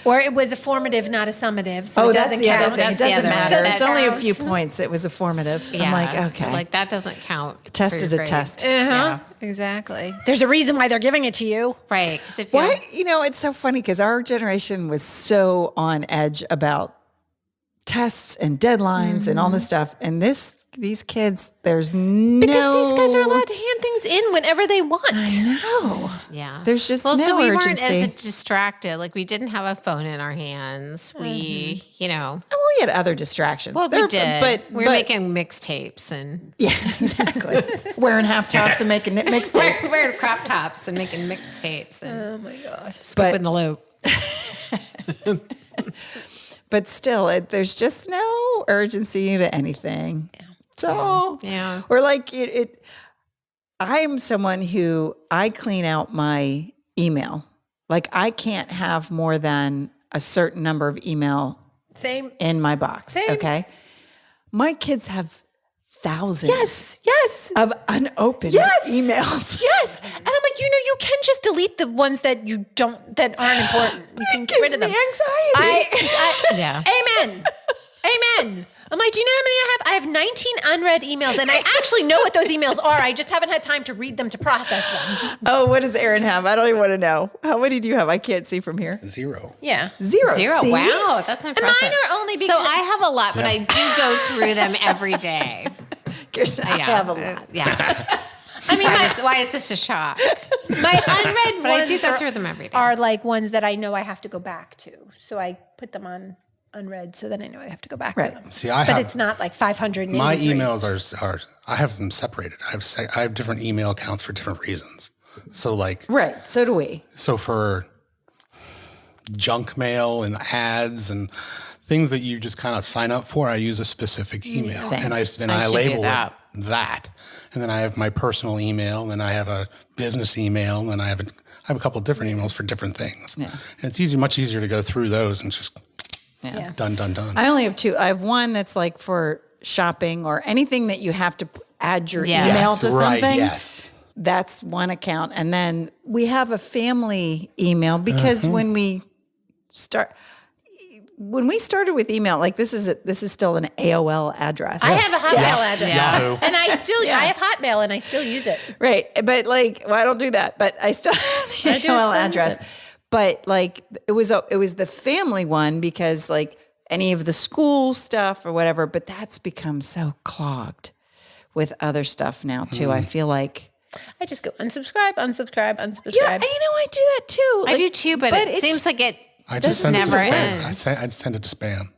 Or it was a formative, not a summative, so Oh, it that's doesn't the other count. thing. It That's the doesn't other one. matter. That It's only a counts. few points. It was a formative. I'm like, okay. Like that doesn't count. A test for is your a grade. test. Uh-huh. Exactly. There's a reason why they're giving it to you. Right. Because if you Why? You know, it's so funny because our generation was so on edge about tests and deadlines and all this stuff. And these kids, there's no. Because these guys are allowed to hand things in whenever they want. No. Yeah. There's just so no we urgency. weren't as distracted. Like we didn't have a phone in our hands. We, Well, we had other distractions. we did. But we were making mixtapes and Yeah, exactly. Wearing half tops and making mixtapes. wearing crop tops and making mixtapes and Oh my gosh. scooping the loop. But still, there's just no urgency to anything. Yeah. So, Yeah. Or like I'm someone who I clean out my email. Like I can't have more than a certain number of email Same. in my box. Same. Okay. My kids have thousands Yes. of unopened Yes. emails. Yes. And I'm like, you can just delete the ones that that aren't important. You can It get rid gives of me them. anxiety. Yeah. Amen. Amen. I'm like, do you know how many I have? I have 19 unread emails, and I actually know what those emails are. I just haven't had time to read them to process them. Oh, what does Aaron have? I don't even want to know. How many do you have? I can't see from here. 0. Yeah. Zero. Wow, See? that's And impressive. mine are only So because I have a lot, but I do go through them every day. Kirsten, I have a lot. Yeah. I mean, Why is this a shock? my unread But I ones do go through them every day. are like ones that I know I have to go back to. So I put them on unread, so then I know I have to go back to them. See, But it's not like 500. my emails are I have them separated. I have different email accounts for different reasons. So like Right. So do we. so for junk mail and ads and things that you just kind of sign up for, I use a specific email and I I I should do label that. it that. And then I have my personal email, and then I have a business email, and then I have a couple of different emails for different things. Yeah. And it's much easier to go through those and just done. I only have 2. I have one that's like for shopping or anything that you have to add your Yes. email to right, something. yes. That's one account. And then we have a family email because when we started with email, like this is still an AOL address. I have a Hotmail address. Yahoo. And I have Hotmail and I still use it. Right. But like, well, I don't do that, but I still have the I do AOL still address. use it. But like, it was the family one because like any of the school stuff or whatever, but that's become so clogged with other stuff now too. I feel like. I just go unsubscribe. Yeah, I do that too. I do too, but it it's- seems like it I just send it to never spam. ends. I just send it to spam.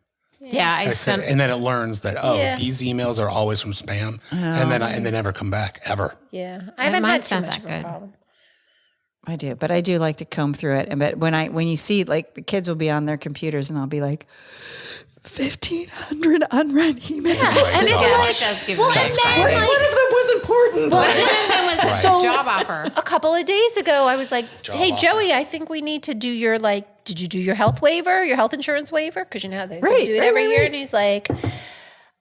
I sent And then it learns that these emails are always from spam, and then they never come back ever. Yeah. I haven't had mine's too not much that of a good. problem. I do, but I do like to comb through it. But when you see like the kids will be on their computers and I'll be like 1,500 unread emails. And it's like, it does give well, me and then anxiety. like, One of them was important. One of them was a job offer. a couple of days ago, I was like, hey, offer. Joey, I think we need to do your, did you do your health waiver, your health insurance waiver? Because you know how they do it every year. And he's like,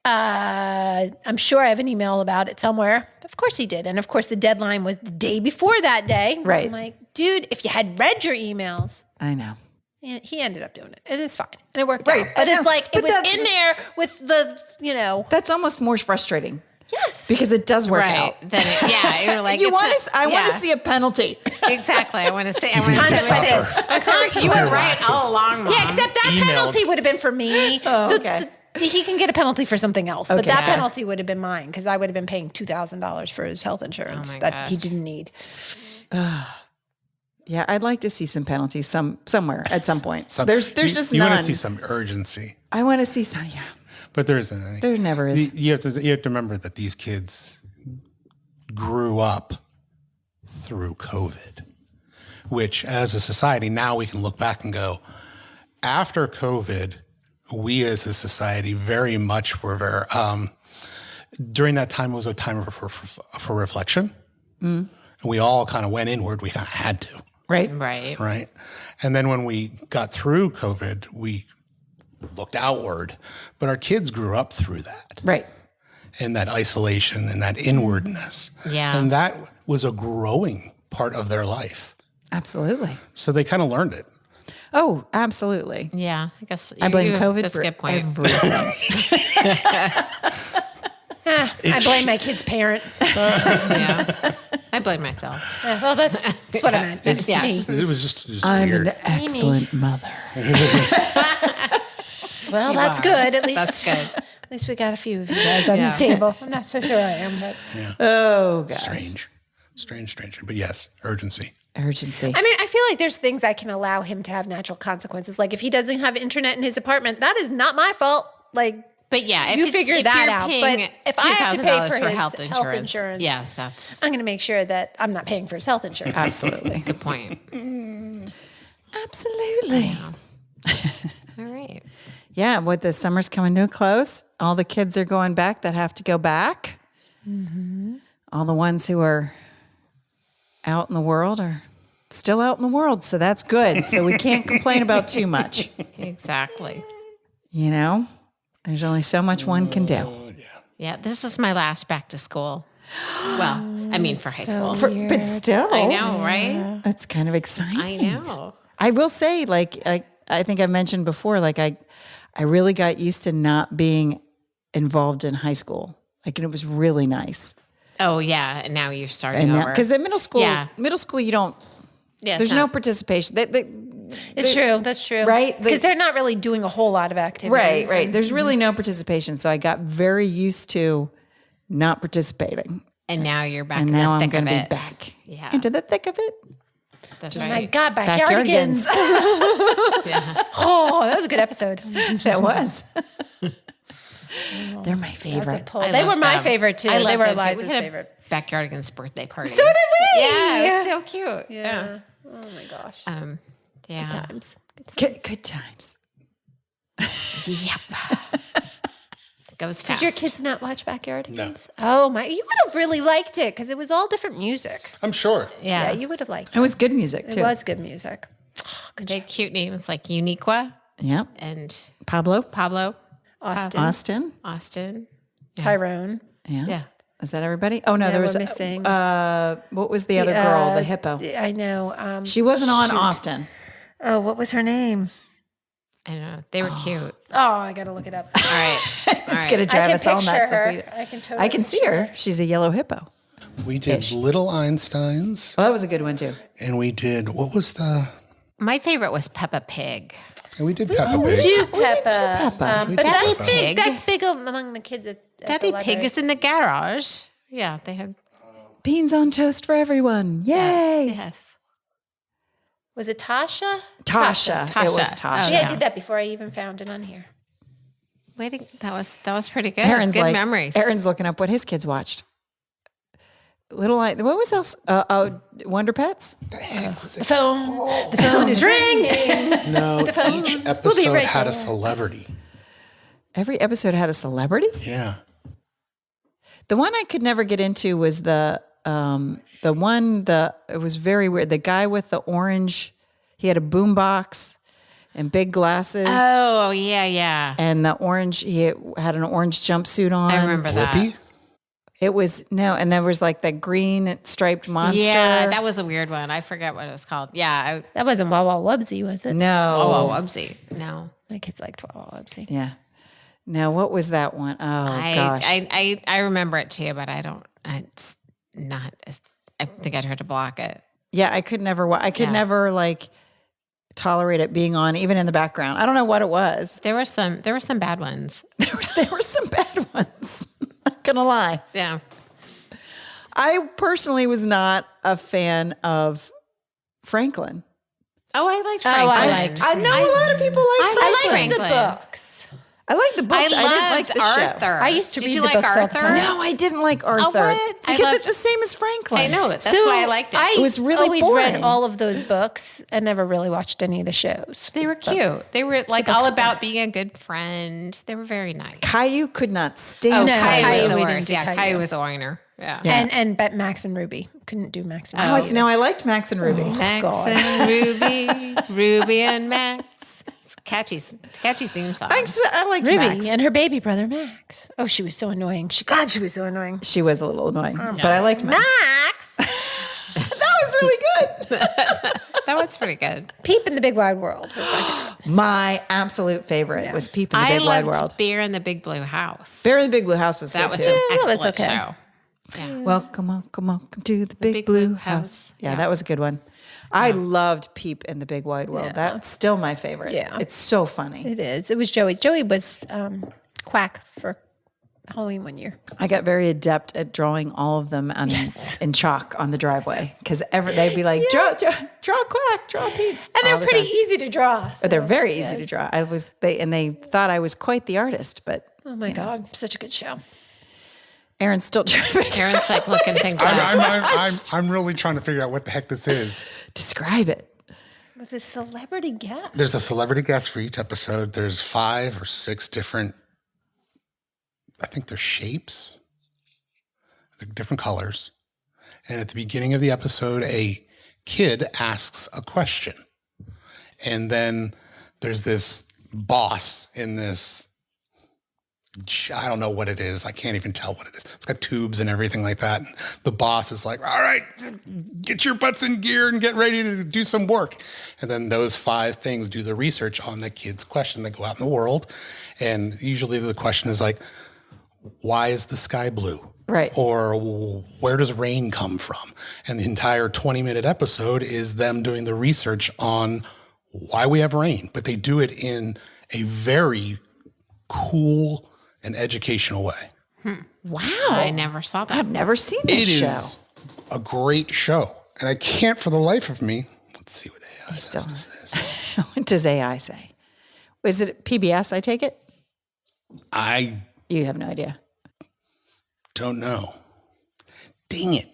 I'm sure I have an email about it somewhere. Of course he did. And of course the deadline was the day before that day. Right. I'm like, dude, if you had read your emails. I know. He ended up doing it. It is fine. And it worked Right. out. But I it's know. like, But it was that's- in there with the, That's almost more frustrating yes. because it does work Right. out. Then you're like, I want to see a penalty. Exactly. I want to say, I'm sorry, you were right all along, Mom. Yeah, except that Emailed. penalty would have been for me. Oh, so okay. he can get a penalty for something else. But Okay. that Yeah. penalty would have been mine because I would have been paying $2,000 for his health insurance Oh my that he gosh. didn't need. Yeah, I'd like to see some penalties somewhere at some point. There's just you none. want to see some urgency, I want to see some. Yeah, but there isn't any. there never is. You have to remember that these kids grew up through COVID, which as a society now we can look back and go, after COVID, we as a society very much were very, during that time it was a time for reflection. And we all kind of went inward. We kind of had to. Right. And then when we got through COVID, we looked outward, but our kids grew up through that. Right. And that isolation and that inwardness. Yeah. And that was a growing part of their life. Absolutely. So they kind of learned it. Oh, absolutely. Yeah. I guess I blame COVID that's for a good point. everything. I blame my kid's parent. Yeah. I blame myself. Well, that's what I meant. It's Yeah. me. It was just I'm weird. an excellent mother. Well, You that's are. good. At least That's good. At least we got a few of you guys on Yeah. the table. I'm not so sure I am, but Oh, God. Strange. But yes, urgency. Urgency. I mean, I feel like there's things I can allow him to have natural consequences. Like if he doesn't have internet in his apartment, that is not my fault. Like, But yeah, You if figure if that you're out, paying but if I have to pay $2,000 for his health health insurance, yes, that's I'm going to make sure that I'm not paying for his health insurance. Absolutely. a good point. Absolutely. All right. Yeah, with the summer's coming to a close, all the kids are going back that have to go back. All the ones who are out in the world are still out in the world. So that's good. So we can't complain about too much. Exactly. You know, there's only so much one can do. Yeah, this is my last back to school. Well, I mean for high school. But still, I know, right? that's kind of exciting. I know. I will say, like I think I mentioned before, like I really got used to not being involved in high school. Like, and it was really nice. Oh yeah, and now you're starting And over. because in middle school, Yeah. you don't. Yeah, There's no participation. It's true. That's true. Right? Because they're not really doing a whole lot of activities. Right. There's really no participation. So I got very used to not participating. and now you're back And in now the I'm thick of going to be it. back Yeah. into the thick of it. That's Oh my right. God, backyardigans. Yeah. Oh, that was a good episode. That was. They're my favorite. I They were loved my them. favorite too. I They loved were them, too. Eliza's We had a favorite. Backyardigans birthday party. So did we. Yeah, it was so cute. Yeah. Oh my gosh. Yeah. Times. Good times. Yep. Goes fast. Did your kids not watch Backyardigans? No. Oh my! You would have really liked it because it was all different music. I'm sure. Yeah, Yeah. you would have liked It it. was good music It too. was good music. They had cute names like Uniqua Yep. and Pablo, Pablo, Austin, Austin. Tyrone. Yeah. Yeah. Is that everybody? Oh no, Yeah, there was we're missing. what was the other girl? The hippo. I know. She wasn't on shoot. often. Oh, what was her name? I don't know. They were cute. Oh, I gotta look it up. All right. It's gonna drive I can us all picture nuts. her. If we, I can totally. I can see her. She's a yellow hippo. We did Little Einsteins, Well, that was a good one too. and we did what was the? My favorite was Peppa Pig. And we did Peppa We Pig. do Peppa. Peppa. We But did that's Peppa. big. That's big among the kids at Daddy the Pig library. is in the garage. Yeah, they had. Beans on toast for everyone. Yay. Yes. Was it Tasha? Tasha. It was Tasha. Tasha. Oh, Yeah, yeah. I did that before I even found it on here. Waiting. That was pretty good. Aaron's good like, memories. Aaron's looking up what his kids watched. What was else? Wonder Pets? The heck was it? The phone is ringing. No, each episode right had there. a celebrity. Every episode had a celebrity. Yeah. The one I could never get into was it was very weird. The guy with the orange, he had a boombox and big glasses. Oh yeah. And he had an orange jumpsuit on. I remember Blippi? that. It was and there was like that green striped monster. Yeah, that was a weird one. I forget what it was called. Yeah. That wasn't Wawa Wubsy, was it? No. Wubsy. No. My kids liked Wawa Wubsy. Yeah. Now what was that one? Oh gosh. I remember it too, but I don't. It's not. I think I'd heard to block it. Yeah, I could never never like tolerate it being on, even in the background. I don't know what it was. There were some bad ones. There were some bad ones. Not gonna lie. Yeah. I personally was not a fan of Franklin. Oh, I liked Oh, Franklin. I liked I know a lot of people like Franklin. I liked the Franklin. books. I like the books. I didn't like loved the Arthur. show. I used to Did read you the like books all the Arthur? time. No, I didn't like Arthur. what? I Because loved- it's the same as Franklin. I know it. That's why I liked it. It was really always boring. read all of those books and never really watched any of the shows. They were cute. They were like all about being a good friend. They were very nice. Caillou could not Oh, stand No, Caillou Caillou, was the we didn't worst. do Yeah, Caillou. Caillou was a whiner. Yeah. And Max and Ruby couldn't do Max and Oh, Ruby. no, I liked Max and Ruby. Max God. and Ruby, Ruby and Max. It's catchy theme song. I liked Ruby Max. and her baby brother Max. Oh, she was so annoying. She was so annoying. She was a little annoying, but I liked Max. Max, That was really good. That was pretty good. Peep in the Big Wide World. My absolute favorite was Peep in the I Big Wide loved World. Bear in the Big Blue House. Bear in the Big Blue House was That good was too. an that was excellent okay. show. Yeah. Welcome to the Big, Blue House. Yeah, that was a good one. I loved Peep in the Big Wide World. Yeah. That's still my favorite. Yeah. It's so funny. It is. It was Joey. Joey was Quack for Halloween one year. I got very adept at drawing all of them in chalk on the driveway because they'd be like, draw Quack, draw Peep. And they're all the pretty time. easy to draw. so- They're very easy to draw. They thought I was quite the artist, but Oh my God, such a good show. Aaron's still trying to figure Aaron's like looking things up. I'm really trying to figure out what the heck this is. describe it. With a celebrity guest. There's a celebrity guest for each episode. There's 5 or 6 different, I think they're shapes, they're different colors. And at the beginning of the episode, a kid asks a question. And then there's this boss in this, I don't know what it is. I can't even tell what it is. It's got tubes and everything like that. And the boss is like, all right, get your butts in gear and get ready to do some work. And then those 5 things do the research on the kid's question. They go out in the world. And usually the question is like, why is the sky blue? Right. Or where does rain come from? And the entire 20-minute episode is them doing the research on why we have rain. But they do it in a very cool and educational way. Wow. I never saw that. I've never seen It this is show. a great show. And I can't for the life of me. Let's see what AI Still. has to say. What does AI say? Was it PBS, I take it? I You have no idea. don't know. Dang it.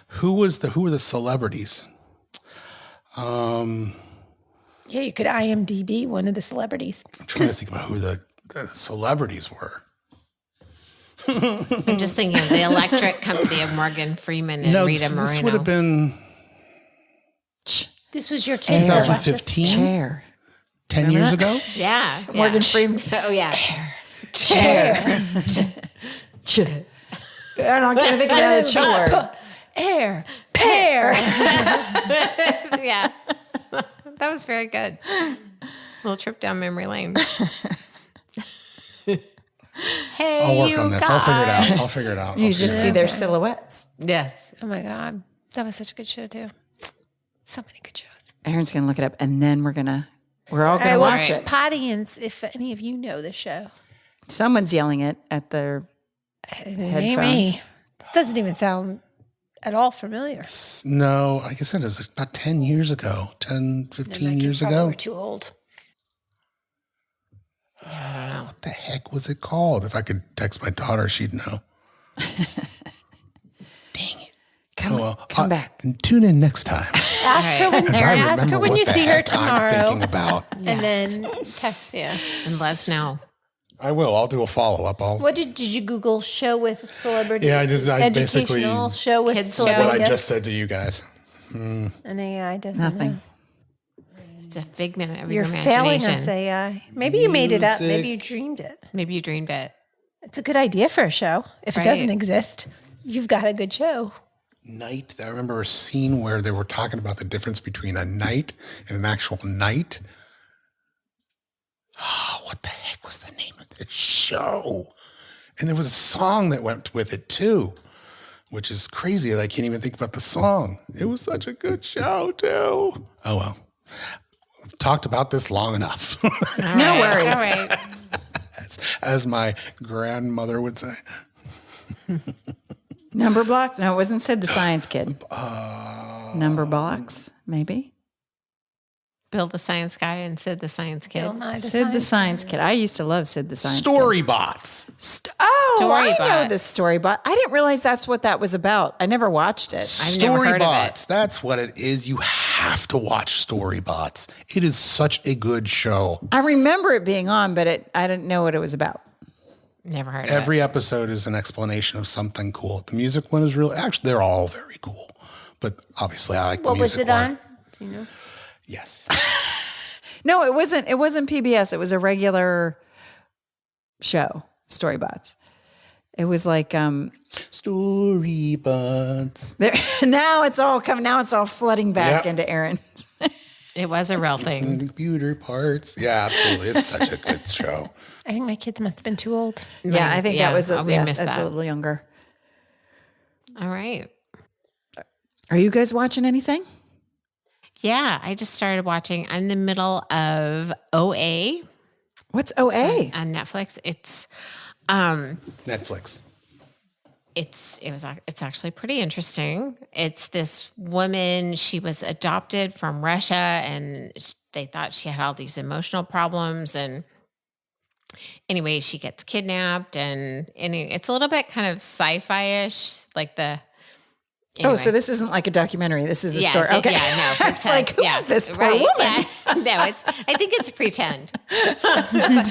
Who were the celebrities? Yeah, you could IMDb one of the celebrities. I'm trying to think about who the celebrities were. I'm just thinking of the electric company of Morgan Freeman and Rita this Moreno. would have been This was your kid. that watched this? 2015, Chair. 10 years ago. Yeah. Morgan Freeman. Oh, yeah. Chair. Chair. I don't know, I can't think of another chill word. Air, pear. Yeah. That was very good. Little trip down memory lane. Hey, I'll work you on this. guys. I'll figure it out. You just see their silhouettes. Yes. Oh my God. That was such a good show too. So many good shows. Aaron's going to look it up, and then we're all going to All right, watch well, it. Audience, if any of you know the show. Someone's yelling it at their headphones. Amy. Doesn't even sound at all familiar. No, like I said, it was about 10 years ago, 10, 15 years ago. We're too old. What the heck was it called? If I could text my daughter, she'd know. Dang it. Come back. Tune in next time. Ask her when, As I ask her remember when what you the see her heck I'm thinking tomorrow. about. And then text you. And let us know. I will. I'll do a follow-up. What did you Google show with celebrity? Yeah, I basically- educational show with Kids celebrity. show. what I guests? just said to you guys. And AI doesn't Nothing. know. It's a figment of You're your failing imagination. us, AI. Maybe you made it up. Maybe you Music. dreamed it. Maybe you dreamed it. It's a good idea for a show. If Right. it doesn't exist, you've got a good show. Night. I remember a scene where they were talking about the difference between a night and an actual night. Oh, what the heck was the name of this show? And there was a song that went with it too, which is crazy. I can't even think about the song. It was such a good show too. Oh well. We've talked about this long enough. No worries. All right. as my grandmother would say. Number blocked? No, it wasn't Sid the Science Kid. Number box, maybe. Bill the Science Guy and Sid the Science Kid. Bill Nye Sid the Science Kid. I used to love Sid the Science Kid. Storybots. I know Storybots. the Storybot. I didn't realize that's what that was about. I never watched it. I've never heard of Storybots. it. That's what it is. You have to watch Storybots. It is such a good show. I remember it being on, but I didn't know what it was about. Never heard of it. Every episode is an explanation of something cool. The music one is really, actually, they're all very cool. But obviously, I like the What was music it one. on? Do you know? Yes. No, it wasn't. It wasn't PBS. It was a regular show, Storybots. It was like Storybots. now it's all coming. Now it's all flooding back Yep. into Aaron. It was a real thing. Computer parts. Yeah, absolutely. It's such a good show. I think my kids must have been too old. Yeah, I think that was we missed that's that. a little younger. All right. Are you guys watching anything? Yeah, I just started watching. I'm in the middle of OA What's OA? on Netflix. It's Netflix. it's actually pretty interesting. It's this woman, she was adopted from Russia and they thought she had all these emotional problems, and anyway, she gets kidnapped, and it's a little bit kind of sci-fi-ish, like the Oh, so this isn't like a documentary. This is a story. it's- Okay. Yeah, no. I was like, who is this poor woman? Yeah. No, I think it's pretend.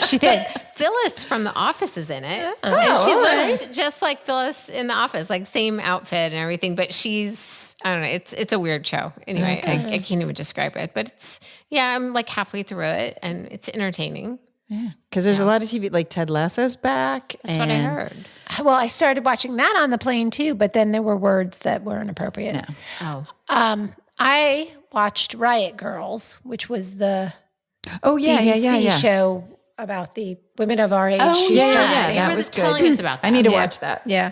She thinks. Phyllis from The Office is in it. Oh, and she all looks just like Phyllis in The Office, like same outfit and everything, but she's, I don't know, it's a weird show. Anyway, I can't even describe it, but I'm like halfway through it and it's entertaining. Yeah, because there's a lot of TV, like Ted Lasso's back. That's what I heard. Well, I started watching that on the plane too, but then there were words that were inappropriate. No. Oh, I watched Riot Girls, which was the Oh, yeah, BBC show about the women of our age. Oh, who yeah, started yeah, it. you that were was good. telling us about that. I need to Yeah. watch that. Yeah.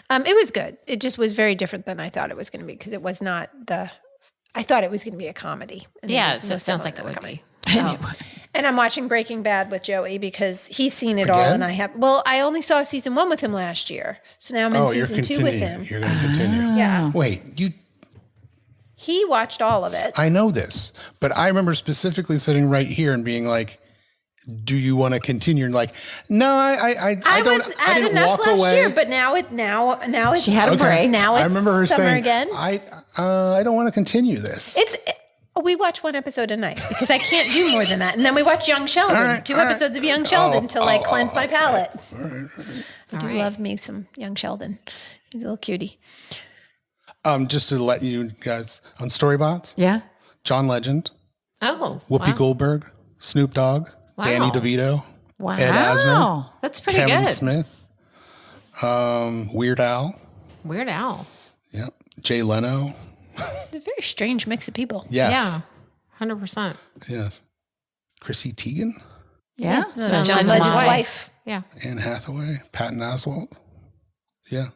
It was good. It just was very different than I thought it was going to be because it was not I thought it was going to be a comedy. And Yeah, was so it most sounds like it definitely would a comedy. be. And I'm watching Breaking Bad with Joey because he's seen it all Again? and I have. Well, I only saw season 1 with him last year. So now I'm in You're season 2 with continuing. him. You're going to continue. Yeah. Wait, He watched all of it. I know this, but I remember specifically sitting right here and being like, do you want to continue? And like, no, I had didn't enough walk last away. year, but now it's She had a break. Now it's I remember her summer saying, again. I don't want to continue this. We watch one episode a night because I can't do more than that. And then we watch Young Sheldon, All right, 2 all right. episodes of Young Sheldon to cleanse my palate. I do right. love me some Young Sheldon. He's a little cutie. Just to let you guys on Storybots, Yeah. John Legend, Oh, Whoopi wow. Goldberg, Snoop Dogg, Danny Wow. DeVito, Wow. Ed Asner, That's pretty Kevin good. Smith, Weird Al, Weird Al. yep, Jay Leno, It's a very strange mix of people. yes, Yeah, 100%. yes, Chrissy Teigen, Yeah. John John Legend's Legend's wife. wife. Yeah. Anne Hathaway, Patton Oswalt, yeah.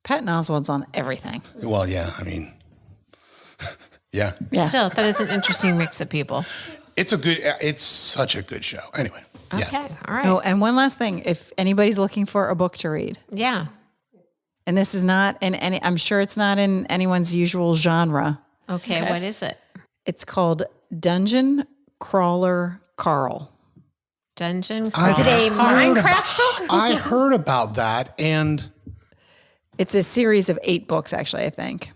Patton Oswalt's on everything. Well, yeah, I mean, yeah. Yeah. Still, that is an interesting mix of people. It's such a good show. Anyway, Okay. yes. All right. Oh, and one last thing. If anybody's looking for a book to read, Yeah. and this is not in any, I'm sure it's not in anyone's usual genre. Okay. What is it? It's called Dungeon Crawler Carl. Dungeon Is it Crawler. a Minecraft book? I heard about that, and It's a series of 8 books, actually, I think.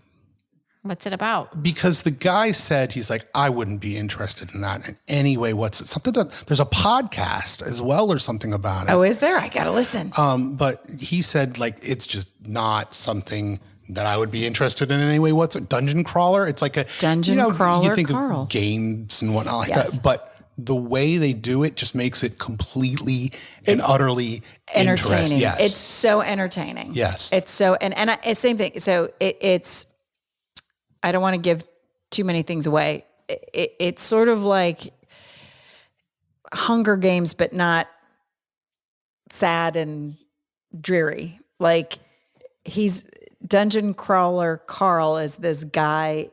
What's it about? because the guy said, he's like, I wouldn't be interested in that in any way. There's a podcast as well or something about it. Oh, is there? I got to listen. But he said, like, it's just not something that I would be interested in any way. What's a dungeon crawler? It's like a Dungeon crawler You think Carl. of games and whatnot like Yes. that, but the way they do it just makes it completely and utterly Entertaining. interesting. Yes. It's so entertaining. Yes. It's so, it's same thing. So it's, I don't want to give too many things away. It's sort of like Hunger Games, but not sad and dreary. Like he's Dungeon Crawler Carl is this guy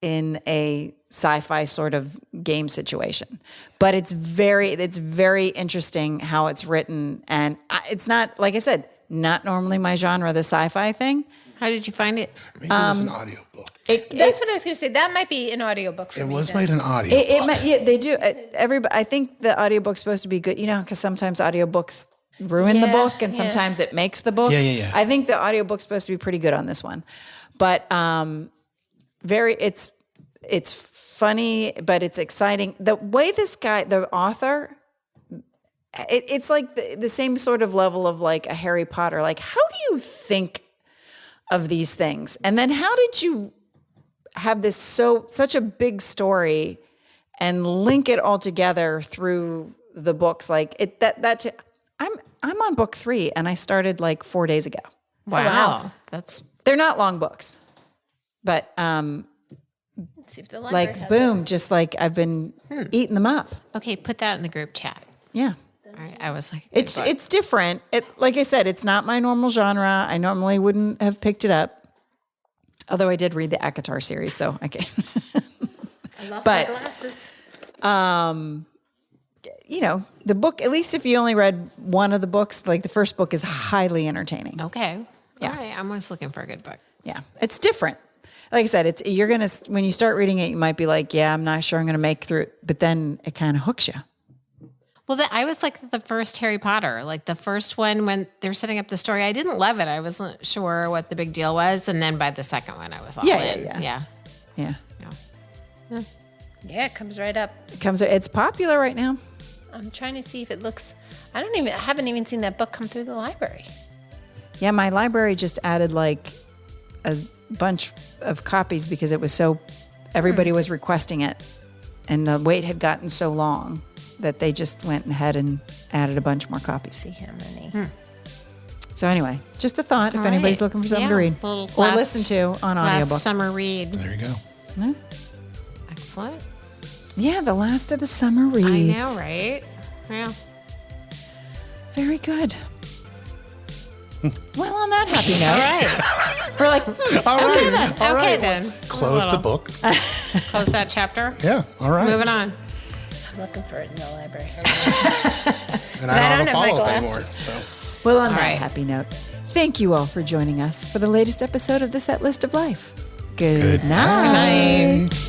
in a sci-fi sort of game situation, but it's very interesting how it's written. And it's not, like I said, not normally my genre, the sci-fi thing. How did you find it? Maybe it was an audiobook. That's what I was going to say. That might be an audiobook for It me. was then. made an audio. Yeah, they do. Everybody, I think the audiobook's supposed to be good, because sometimes audiobooks ruin the book and sometimes it makes the book. Yeah. I think the audiobook's supposed to be pretty good on this one. But it's funny, but it's exciting. The way this guy, the author, it's like the same sort of level of like a Harry Potter. Like, how do you think of these things? And then how did you have this such a big story and link it all together through the books? Like I'm on book 3 and I started like 4 days ago. Wow. They're not long books, but Let's see if the library like has boom, just like I've been eating them up. Okay, put that in the group chat. Yeah. All right, I was like, It's different. Like I said, it's not my normal genre. I normally wouldn't have picked it up. Although I did read the Econ series, so I can. I lost my glasses. The book, at least if you only read one of the books, like the first book is highly entertaining. okay. Yeah. All right, I'm always looking for a good book. Yeah. It's different. Like I said, when you start reading it, you might be like, yeah, I'm not sure I'm going to make through it. But then it kind of hooks you. Well, I was like the first Harry Potter, like the first one when they're setting up the story. I didn't love it. I wasn't sure what the big deal was. And then by the second one, I was all in. Yeah. Yeah, it comes right up. It's popular right now. I'm trying to see if it looks. I haven't even seen that book come through the library. Yeah, my library just added like a bunch of copies because it was everybody was requesting it. And the wait had gotten so long that they just went ahead and added a bunch more copies. See how many. So anyway, just a thought if All anybody's right. looking for something Yeah. to read Well, or last- listen to on Last audiobook. summer read. There you go. No? Excellent. Yeah, the last of the summer reads. I know, right? Yeah. Very good. Well, on that happy note, All right. we're like, All okay right. then. All Okay, right. then. Close the book. Close that chapter. Yeah. All right. Moving on. I'm looking for it in the library. And I I don't don't have a have my follow-up glasses. anymore. So. Well, on that right. happy note, thank you all for joining us for the latest episode of the Setlist of Life. Good night. Good night.